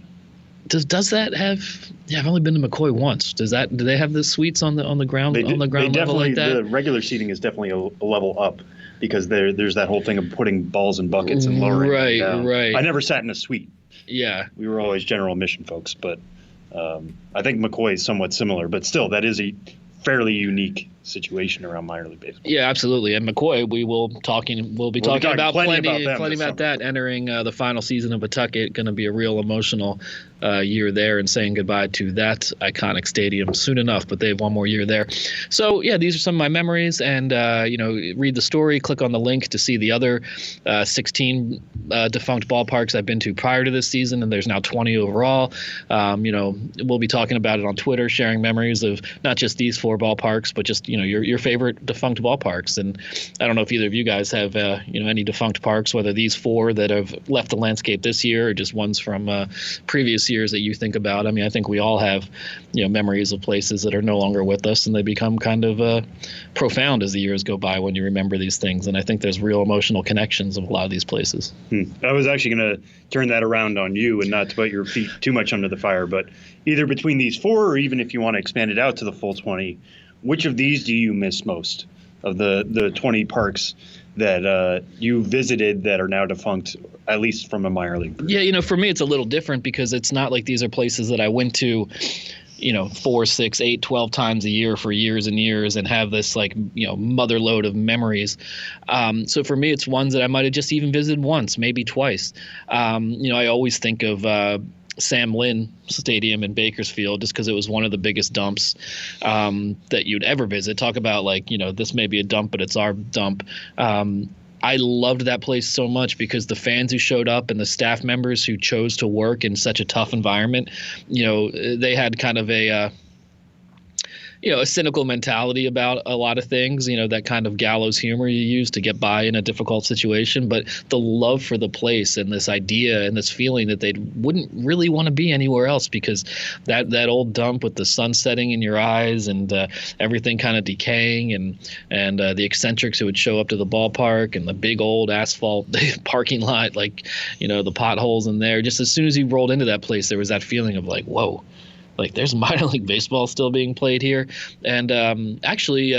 Does that have? Yeah, I've only been to McCoy once. Do they have the suites on the ground level like that? The regular seating is definitely a level up, because there's that whole thing of putting balls in buckets and lowering them down. Right. I never sat in a suite. Yeah. We were always general admission folks, but I think McCoy is somewhat similar, but still, that is a fairly unique situation around minor league baseball. Yeah, absolutely. And McCoy, we'll be talking about plenty about that entering the final season of Pawtucket. Going to be a real emotional year there, and saying goodbye to that iconic stadium soon enough, but they have one more year there. So yeah, these are some of my memories, and read the story, click on the link to see the other 16 defunct ballparks I've been to prior to this season, and there's now 20 overall. We'll be talking about it on Twitter, sharing memories of not just these 4 ballparks, but just your favorite defunct ballparks. And I don't know if either of you guys have any defunct parks, whether these 4 that have left the landscape this year or just ones from previous years that you think about. I mean, I think we all have memories of places that are no longer with us, and they become kind of profound as the years go by when you remember these things. And I think there's real emotional connections of a lot of these places. I was actually going to turn that around on you, and not to put your feet too much under the fire, but either between these 4, or even if you want to expand it out to the full 20, which of these do you miss most of the 20 parks that you visited that are now defunct, at least from a minor league perspective? Yeah, for me it's a little different, because it's not like these are places that I went to 4, 6, 8, 12 times a year for years and years and have this mother load of memories. So for me, it's ones that I might have just even visited once, maybe twice. I always think of Sam Lynn Stadium in Bakersfield, just because it was one of the biggest dumps that you'd ever visit. Talk about this may be a dump, but it's our dump. I loved that place so much because the fans who showed up and the staff members who chose to work in such a tough environment, they had kind of a cynical mentality about a lot of things, that kind of gallows humor you use to get by in a difficult situation. But the love for the place and this idea and this feeling that they wouldn't really want to be anywhere else, because that old dump with the sun setting in your eyes and everything kind of decaying, and the eccentrics who would show up to the ballpark and the big old asphalt parking lot, the potholes in there. Just as soon as you rolled into that place, there was that feeling of like, whoa. There's minor league baseball still being played here. And actually,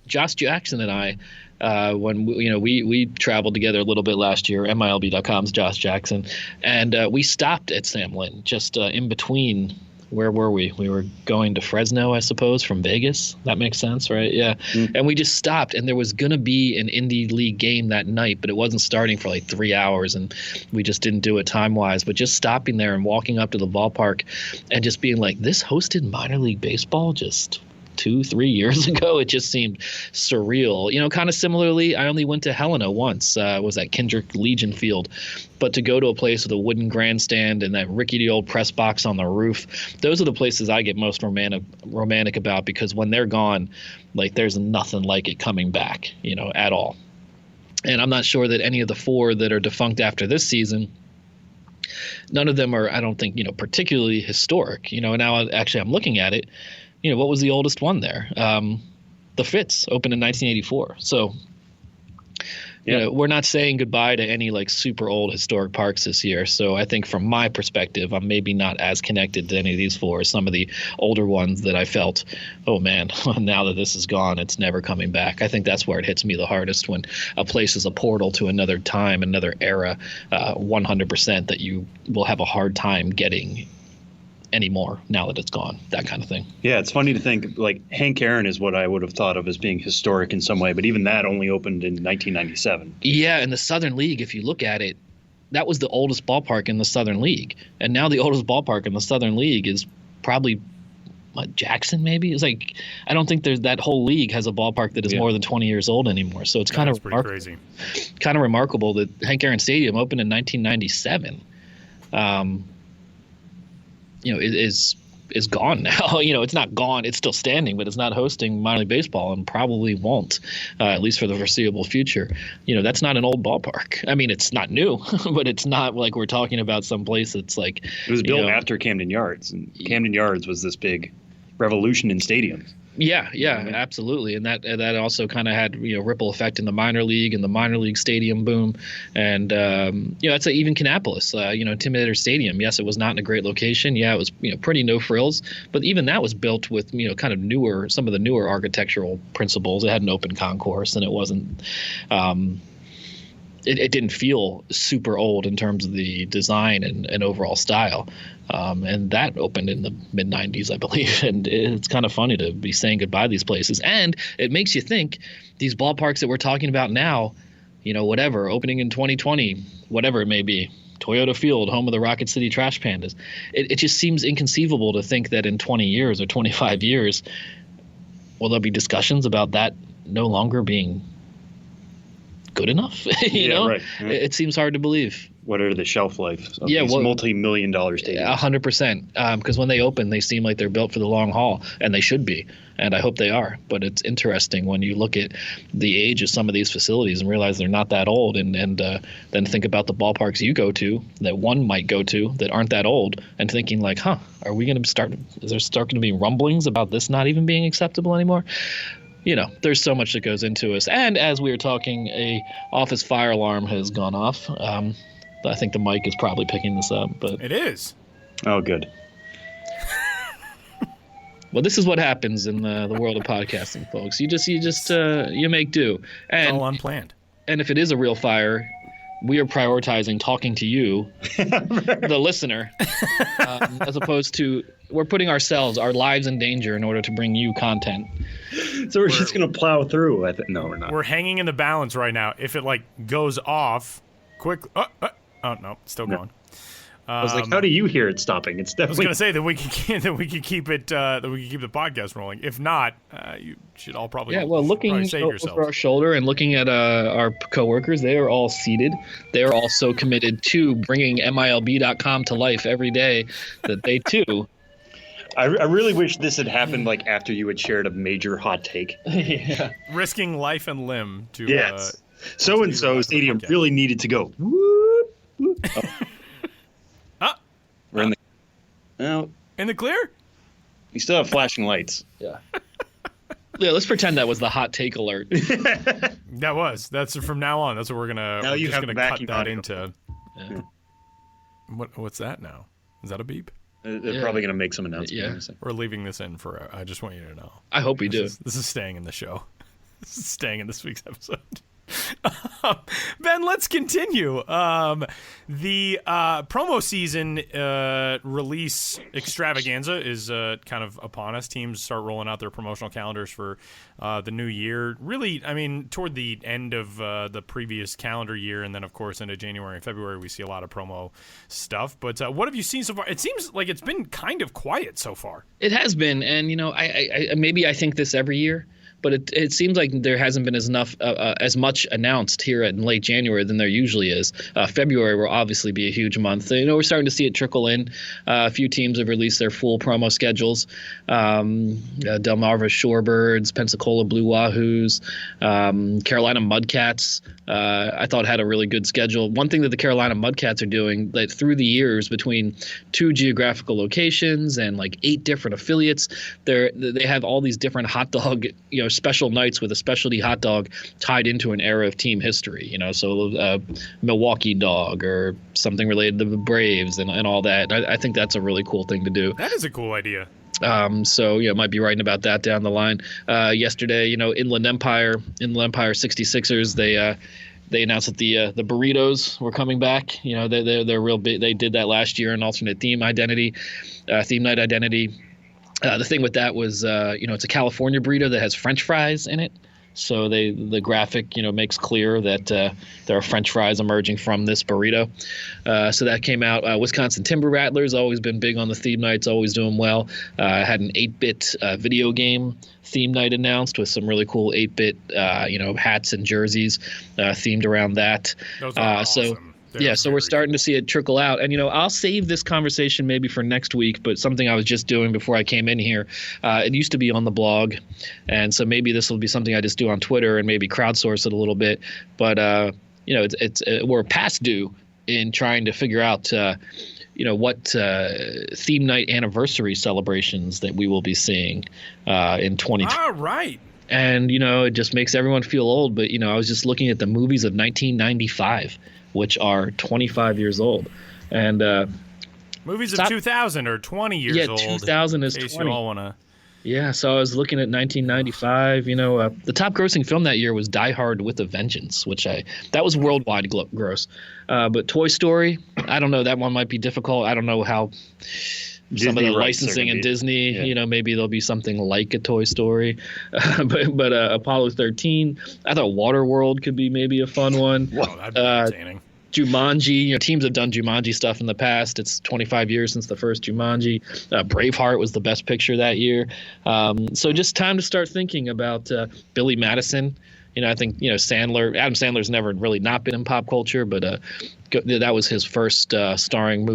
Josh Jackson and I, when we traveled together a little bit last year, MLB.com's Josh Jackson, and we stopped at Sam Lynn just in between. Where were we? We were going to Fresno, I suppose, from Vegas. That makes sense, right? Yeah. And we just stopped, and there was going to be an Indie League game that night, but it wasn't starting for 3 hours, and we just didn't do it time-wise. But just stopping there and walking up to the ballpark and just being like, this hosted minor league baseball just 2-3 years ago. It just seemed surreal. Kind of similarly, I only went to Helena once. Was at Kendrick Legion Field. But to go to a place with a wooden grandstand and that rickety old press box on the roof, those are the places I get most romantic about, because when they're gone, there's nothing like it coming back, at all. And I'm not sure that any of the 4 that are defunct after this season none of them are, I don't think, particularly historic. Now actually I'm looking at it. What was the oldest one there? The Fitz opened in 1984. So we're not saying goodbye to any like super old historic parks this year. So I think from my perspective, I'm maybe not as connected to any of these four as some of the older ones that I felt, oh man, now that this is gone, it's never coming back. I think that's where it hits me the hardest, when a place is a portal to another time, another era, 100% that you will have a hard time getting anymore now that it's gone, that kind of thing. Yeah, it's funny to think like Hank Aaron is what I would have thought of as being historic in some way, but even that only opened in 1997. Yeah, in the Southern League, if you look at it, that was the oldest ballpark in the Southern League, and now the oldest ballpark in the Southern League is probably Jackson. Maybe it's like, I don't think there's that whole league has a ballpark that is more than 20 years old anymore. So it's kind of crazy. Kind of remarkable that Hank Aaron Stadium opened in 1997. Is gone now. It's not gone. It's still standing, but it's not hosting minor league baseball and probably won't, at least for the foreseeable future. That's not an old ballpark. I mean, it's not new, but it's not like we're talking about some place that's like. It was built after Camden Yards, and Camden Yards was this big revolution in stadiums. Yeah, absolutely, and that also kind of had ripple effect in the minor league and the minor league stadium boom, and that's even Kannapolis, Intimidator Stadium. Yes, it was not in a great location. Yeah, it was pretty no frills, but even that was built with kind of some of the newer architectural principles. It had an open concourse, and it wasn't. It didn't feel super old in terms of the design and overall style. And that opened in the mid-'90s, I believe. And it's kind of funny to be saying goodbye to these places. And it makes you think these ballparks that we're talking about now, whatever, opening in 2020, whatever it may be, Toyota Field, home of the Rocket City Trash Pandas. It just seems inconceivable to think that in 20 years or 25 years, will there be discussions about that no longer being good enough? Right. Yeah. It seems hard to believe. What are the shelf life of these multi-million-dollar stadiums? 100%. Because when they open, they seem like they're built for the long haul, and they should be. And I hope they are. But it's interesting when you look at the age of some of these facilities and realize they're not that old, and then think about the ballparks you go to, that one might go to, that aren't that old, and thinking like, are we going to start? Is there starting to be rumblings about this not even being acceptable anymore? There's so much that goes into us. And as we were talking, a office fire alarm has gone off. I think the mic is probably picking this up, but it is. Oh, good. Well, this is what happens in the world of podcasting, folks. You make do. And it's all unplanned. And if it is a real fire, we are prioritizing talking to you, the listener, as opposed to we're putting our lives in danger in order to bring you content. So we're just going to plow through. No, we're not. We're hanging in the balance right now. If it goes off quick. Oh no, it's still going. I was like, how do you hear it stopping? It's definitely. I was going to say that we could keep it that we could keep the podcast rolling. If not, you should all probably looking over our shoulder and looking at our coworkers, they are all seated. They are all so committed to bringing MILB.com to life every day that they too. I really wish this had happened after you had shared a major hot take. Yeah. Risking life and limb to. Yes. So-and-so stadium really needed to go. We're in the clear? We still have flashing lights. Yeah. Yeah, let's pretend that was the hot take alert. That's from now on. That's what we're gonna. Now you have to cut that into. Yeah. What's that now? Is that a beep? They're probably gonna make some announcement. Yeah. We're leaving this in for. I just want you to know. I hope we do. This is staying in the show. This is staying in this week's episode. Ben, let's continue. The promo season release extravaganza is kind of upon us. Teams start rolling out their promotional calendars for the new year. Really, I mean, toward the end of the previous calendar year, and then, of course, into January and February, we see a lot of promo stuff. But what have you seen so far? It seems like it's been kind of quiet so far. It has been, and I think this every year. but it seems like there hasn't been as much announced here in late January than there usually is. February will obviously be a huge month. We're starting to see it trickle in. A few teams have released their full promo schedules. Delmarva Shorebirds, Pensacola Blue Wahoos, Carolina Mudcats, I thought had a really good schedule. One thing that the Carolina Mudcats are doing, like through the years between 2 geographical locations and like 8 different affiliates, they have all these different hot dog, special nights with a specialty hot dog tied into an era of team history. So Milwaukee dog or something related to the Braves and all that. I think that's a really cool thing to do. That is a cool idea. So might be writing about that down the line. Yesterday, Inland Empire 66ers, they announced that the burritos were coming back. They're real big. They did that last year, an alternate theme night identity. The thing with that was, it's a California burrito that has French fries in it. So the graphic, makes clear that there are French fries emerging from this burrito. So that came out. Wisconsin Timber Rattlers, always been big on the theme nights, always doing well. Had an 8-bit video game theme night announced with some really cool 8-bit, hats and jerseys themed around that. Those are awesome. So we're starting to see it trickle out. And, I'll save this conversation maybe for next week, but something I was just doing before I came in here, it used to be on the blog. And so maybe this will be something I just do on Twitter and maybe crowdsource it a little bit. But, we're past due in trying to figure out, what theme night anniversary celebrations that we will be seeing in 2020. All right. And, it just makes everyone feel old. But, I was just looking at the movies of 1995. Which are 25 years old. And movies of 2000 are 20 years old. Yeah, 2000 is 20. You all want to... Yeah, so I was looking at 1995. The top grossing film that year was Die Hard with a Vengeance, that was worldwide gross. But Toy Story, I don't know. That one might be difficult. I don't know how some of the licensing in Disney, maybe there'll be something like a Toy Story. but Apollo 13, I thought Waterworld could be maybe a fun one. Wow, that'd be entertaining. Jumanji, teams have done Jumanji stuff in the past. It's 25 years since the first Jumanji. Braveheart was the best picture that year. So just time to start thinking about Billy Madison. I think, Adam Sandler's never really not been in pop culture, but that was his first starring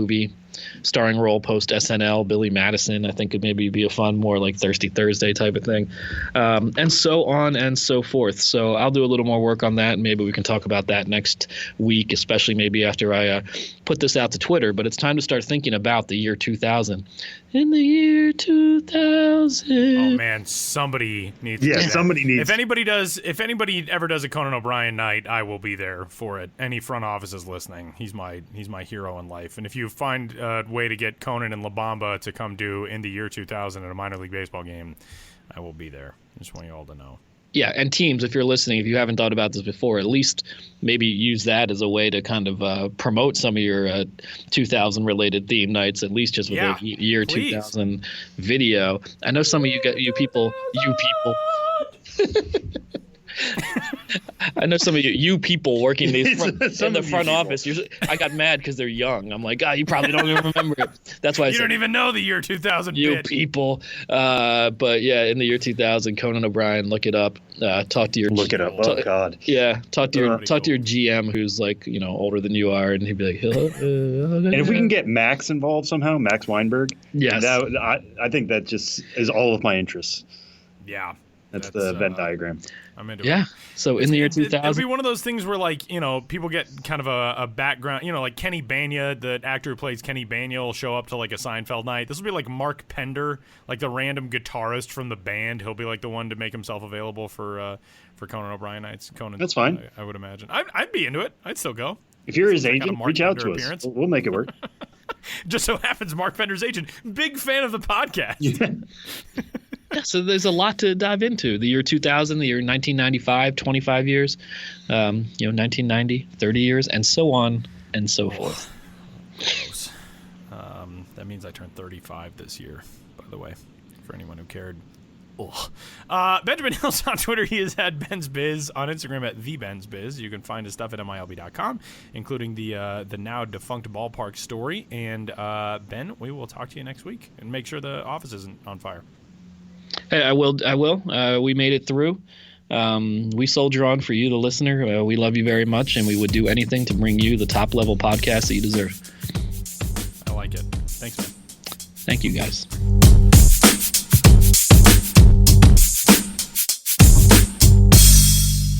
role post SNL. Billy Madison, I think, could maybe be a fun, more like Thirsty Thursday type of thing, and so on and so forth. So I'll do a little more work on that, and maybe we can talk about that next week, especially maybe after I put this out to Twitter. But it's time to start thinking about the year 2000. In the year 2000. Oh man, somebody needs. Yeah, somebody needs. If anybody ever does a Conan O'Brien night, I will be there for it. Any front office is listening. He's my hero in life. And if you find a way to get Conan and La Bamba to come do In the Year 2000 at a minor league baseball game, I will be there. I just want you all to know. Yeah, and teams, if you're listening, if you haven't thought about this before, at least maybe use that as a way to kind of promote some of your 2000-related theme nights, at least just with a year please. 2000 video. I know some of you people. I know some of you people working in the front office. I got mad because they're young. I'm like, you probably don't even remember it. That's why you don't even know the year 2000. You people. But yeah, in the year 2000, Conan O'Brien, look it up. Talk to your look it up. Oh God. Yeah, talk to your GM who's like older than you are, and he'd be like, hello. And if we can get Max involved somehow, Max Weinberg. Yes. I think that just is all of my interests. Yeah. That's the Venn diagram. I'm into it. Yeah. So in the year 2000. It'll be one of those things where, people get kind of a background. Like Kenny Bania, the actor who plays Kenny Bania, will show up to like a Seinfeld night. This will be like Mark Pender, like the random guitarist from the band. He'll be like the one to make himself available for Conan O'Brien nights. That's fine. I would imagine. I'd be into it. I'd still go. If you're his agent, reach out to us. We'll make it work. Just so happens Mark Pender's agent. Big fan of the podcast. Yeah. Yeah, so there's a lot to dive into. The year 2000, the year 1995, 25 years, 1990, 30 years, and so on and so forth. Close. That means I turned 35 this year, by the way, for anyone who cared. Benjamin Hill's on Twitter. He is at Ben's Biz, on Instagram at TheBen'sBiz. You can find his stuff at MILB.com, including the now defunct ballpark story. And Ben, we will talk to you next week, and make sure the office isn't on fire. Hey, I will. We made it through. We soldier on for you, the listener. We love you very much, and we would do anything to bring you the top level podcast that you deserve. I like it. Thanks, man. Thank you, guys.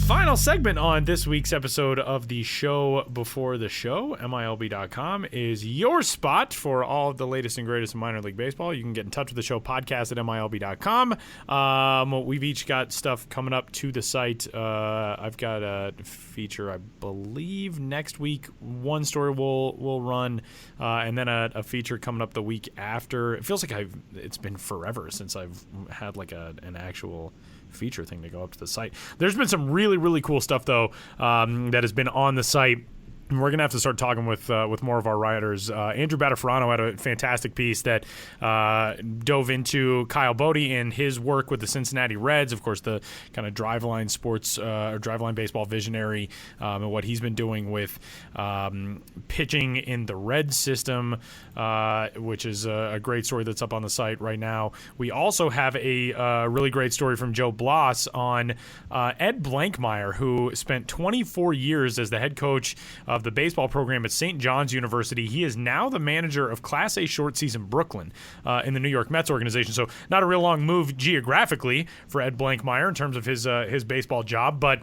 Final segment on this week's episode of the show before the show. MILB.com is your spot for all of the latest and greatest in minor league baseball. You can get in touch with the show podcast at MILB.com. We've each got stuff coming up to the site. I've got a feature, I believe, next week. One story will run, and then a feature coming up the week after. It feels like it's been forever since I've had like an actual feature thing to go up to the site. There's been some really, really cool stuff, though, that has been on the site. And we're going to have to start talking with more of our writers. Andrew Batafrano had a fantastic piece that dove into Kyle Bodie and his work with the Cincinnati Reds, of course, the kind of driveline sports or driveline baseball visionary, and what he's been doing with pitching in the Reds system, which is a great story that's up on the site right now. We also have a really great story from Joe Bloss on Ed Blankmeyer, who spent 24 years as the head coach of the baseball program at St. John's University. He is now the manager of Class A short season Brooklyn in the New York Mets organization. So not a real long move geographically for Ed Blankmeyer in terms of his baseball job, but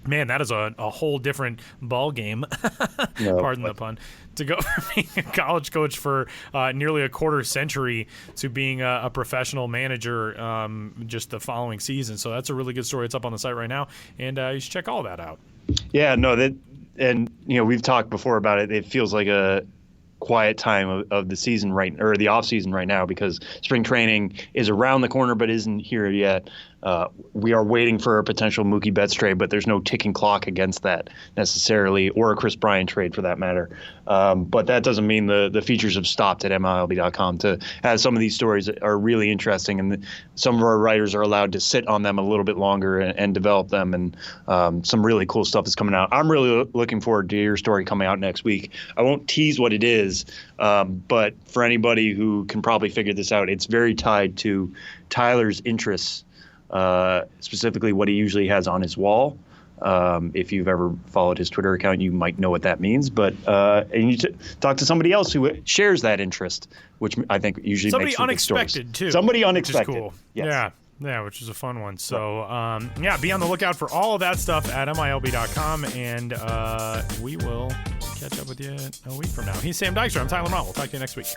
man, that is a whole different ball game. Pardon the pun. To go from being a college coach for nearly a quarter century to being a professional manager just the following season. So that's a really good story. It's up on the site right now, and you should check all that out. Yeah, no, and we've talked before about it. It feels like a quiet time of the season or the off season right now, because spring training is around the corner but isn't here yet. We are waiting for a potential Mookie Betts trade, but there's no ticking clock against that necessarily, or a Chris Bryant trade for that matter. But that doesn't mean the features have stopped at MLB.com. To have some of these stories are really interesting, and some of our writers are allowed to sit on them a little bit longer and develop them, and some really cool stuff is coming out. I'm really looking forward to your story coming out next week. I won't tease what it is, but for anybody who can probably figure this out, it's very tied to Tyler's interests. Specifically what he usually has on his wall. If you've ever followed his Twitter account, you might know what that means. But and you talk to somebody else who shares that interest, which I think usually makes some unexpected good too. Somebody unexpected, which is cool. Yes. Yeah, which is a fun one. So be on the lookout for all of that stuff at MILB.com, and we will catch up with you a week from now. He's Sam Dykstra. I'm Tyler Mott. We'll talk to you next week.